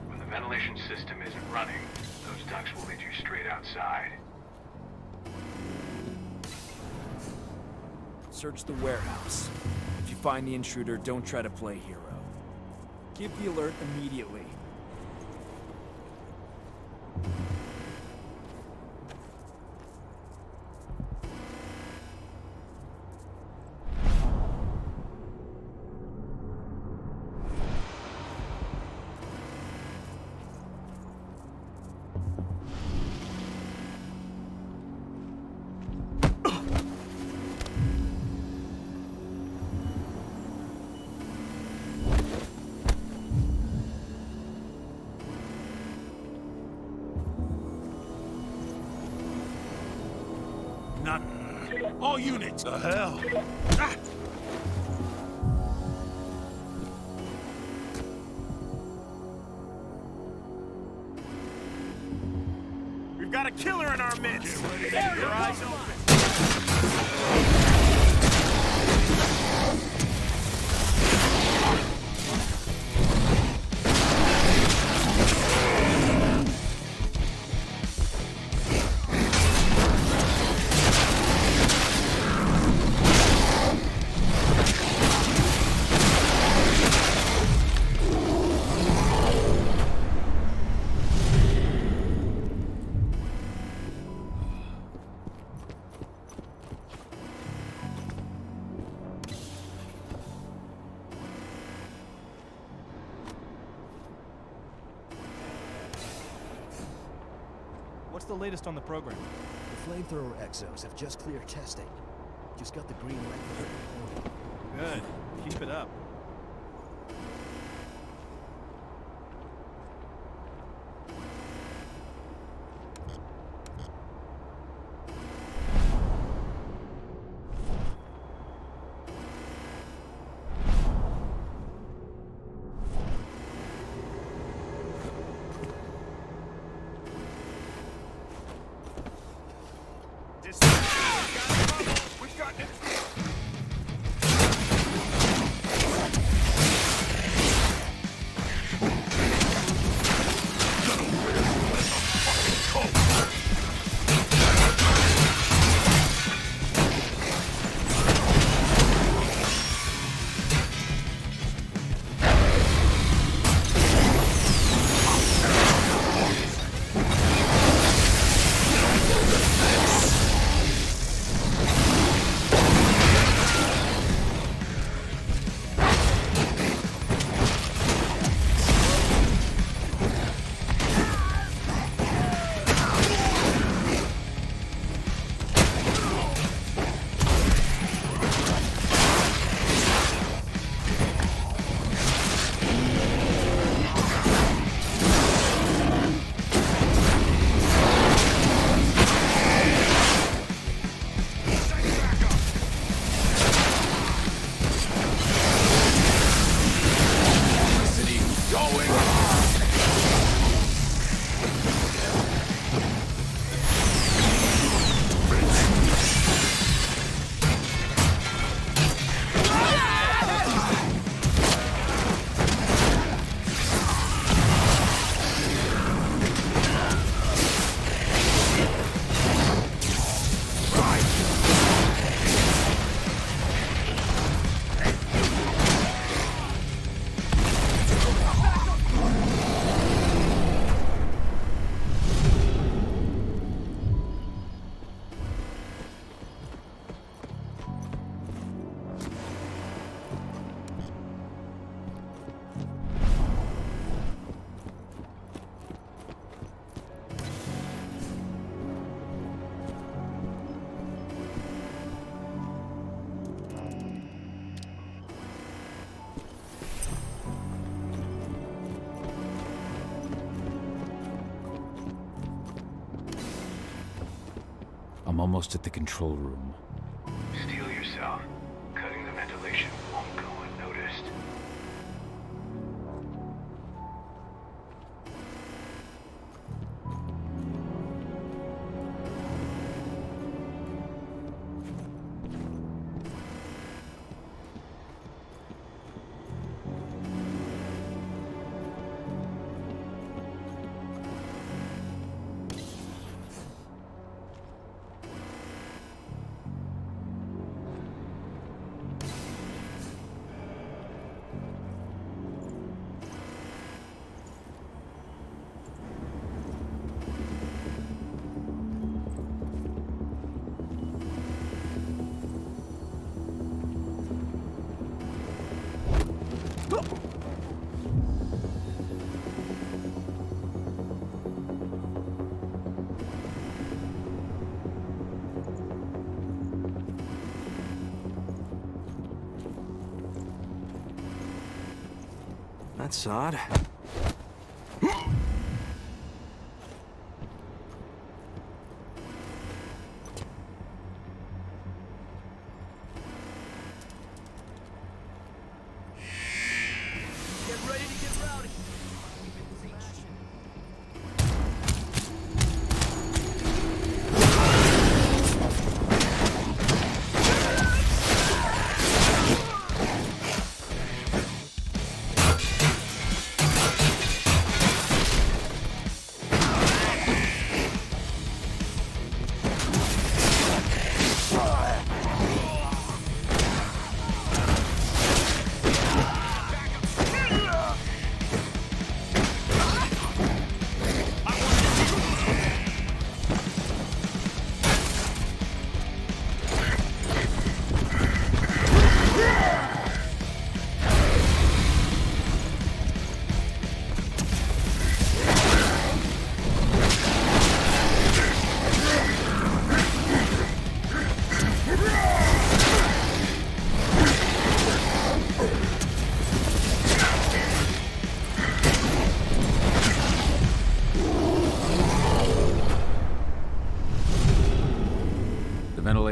When the ventilation system isn't running, those ducts will lead you straight outside. Search the warehouse. If you find the intruder, don't try to play hero. Give the alert immediately. All units! The hell? Ah! We've got a killer in our midst! Keep your eyes open! What's the latest on the program? The flamethrower exos have just cleared testing. Just got the green light for her. Good. Keep it up. I'm almost at the control room. Steel yourself. Cutting the ventilation won't go unnoticed. That's odd.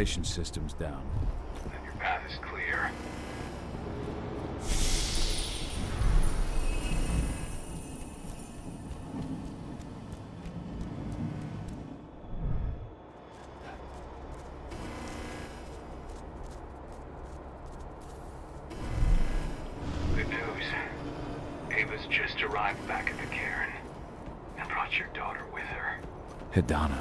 ventilation system's down. Then your path is clear. Good news. Ava's just arrived back at the cairn and brought your daughter with her. Hidana.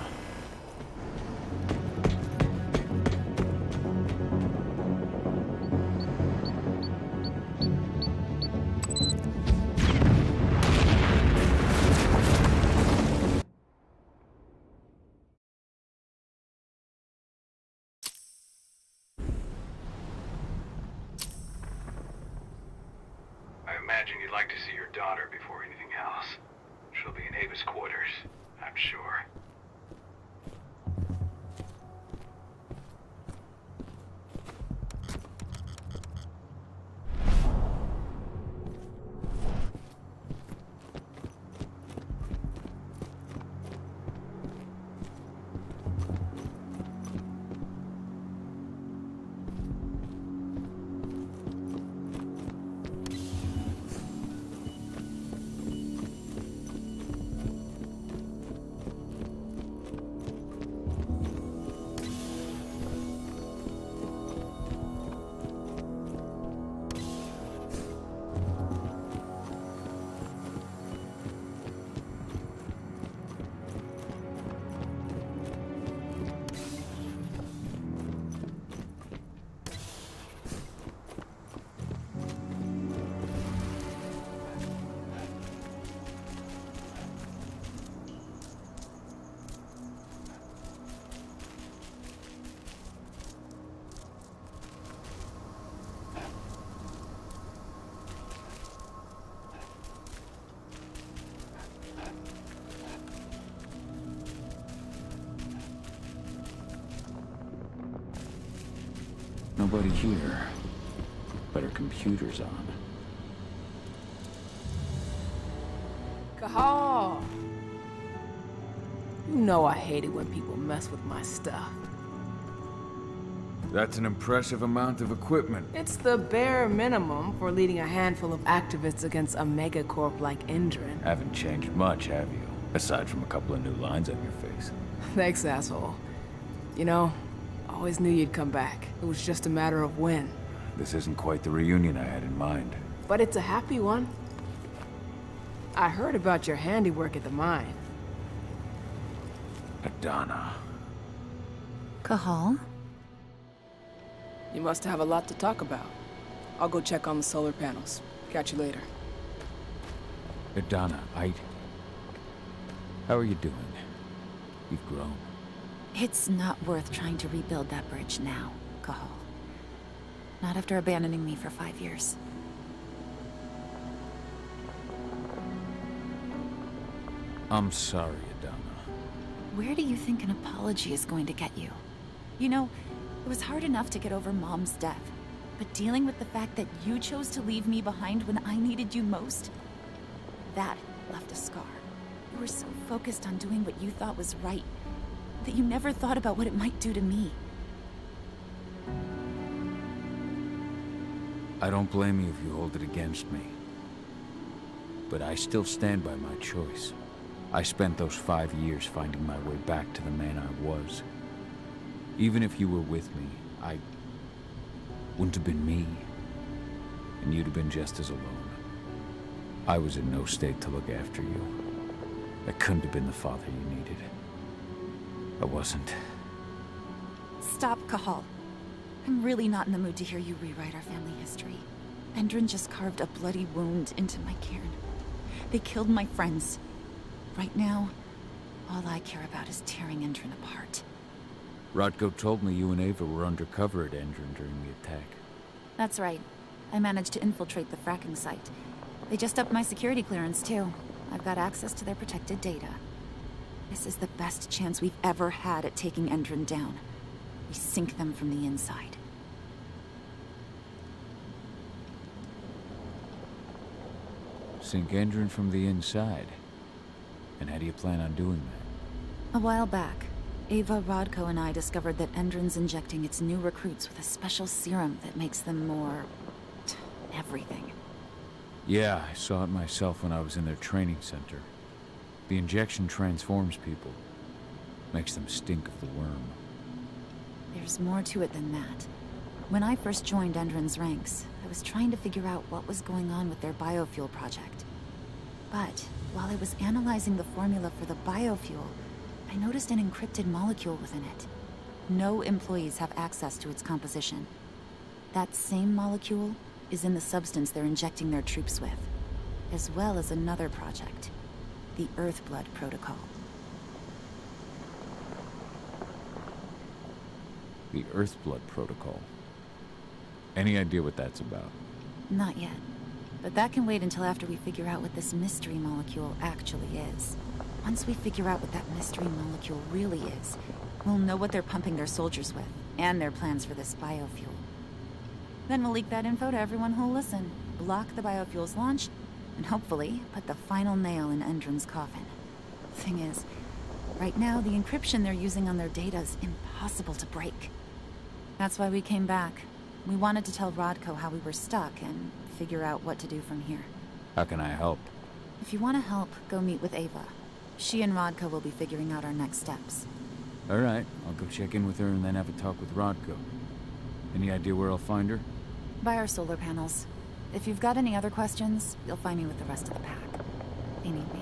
I imagine you'd like to see your daughter before anything else. She'll be in Ava's quarters, I'm sure. Nobody here. But her computer's on. Cahal! You know I hate it when people mess with my stuff. That's an impressive amount of equipment. It's the bare minimum for leading a handful of activists against a megacorp like Endron. Haven't changed much, have you? Aside from a couple of new lines on your face. Thanks, asshole. You know, I always knew you'd come back. It was just a matter of when. This isn't quite the reunion I had in mind. But it's a happy one. I heard about your handiwork at the mine. Adana. Cahal? You must have a lot to talk about. I'll go check on the solar panels. Catch you later. Adana, how are you doing? You've grown. It's not worth trying to rebuild that bridge now, Cahal. Not after abandoning me for 5 years. I'm sorry, Adana. Where do you think an apology is going to get you? You know, it was hard enough to get over Mom's death, but dealing with the fact that you chose to leave me behind when I needed you most, that left a scar. You were so focused on doing what you thought was right, that you never thought about what it might do to me. I don't blame you if you hold it against me. But I still stand by my choice. I spent those 5 years finding my way back to the man I was. Even if you were with me, I wouldn't have been me. And you'd have been just as alone. I was in no state to look after you. I couldn't have been the father you needed. I wasn't. Stop, Cahal. I'm really not in the mood to hear you rewrite our family history. Endron just carved a bloody wound into my cairn. They killed my friends. Right now, all I care about is tearing Endron apart. Rodko told me you and Ava were undercover at Endron during the attack. That's right. I managed to infiltrate the fracking site. They just upped my security clearance, too. I've got access to their protected data. This is the best chance we've ever had at taking Endron down. We sink them from the inside. Sink Endron from the inside? And how do you plan on doing that? A while back, Ava, Rodko, and I discovered that Endron's injecting its new recruits with a special serum that makes them more... everything. Yeah, I saw it myself when I was in their training center. The injection transforms people. Makes them stink of the worm. There's more to it than that. When I first joined Endron's ranks, I was trying to figure out what was going on with their biofuel project. But while I was analyzing the formula for the biofuel, I noticed an encrypted molecule within it. No employees have access to its composition. That same molecule is in the substance they're injecting their troops with, as well as another project, the Earthblood Protocol. The Earthblood Protocol. Any idea what that's about? Not yet. But that can wait until after we figure out what this mystery molecule actually is. Once we figure out what that mystery molecule really is, we'll know what they're pumping their soldiers with, and their plans for this biofuel. Then we'll leak that info to everyone who'll listen, block the biofuel's launch, and hopefully put the final nail in Endron's coffin. Thing is, right now the encryption they're using on their data is impossible to break. That's why we came back. We wanted to tell Rodko how we were stuck and figure out what to do from here. How can I help? If you want to help, go meet with Ava. She and Rodko will be figuring out our next steps. Alright, I'll go check in with her and then have a talk with Rodko. Any idea where I'll find her? By our solar panels. If you've got any other questions, you'll find me with the rest of the pack. They need me.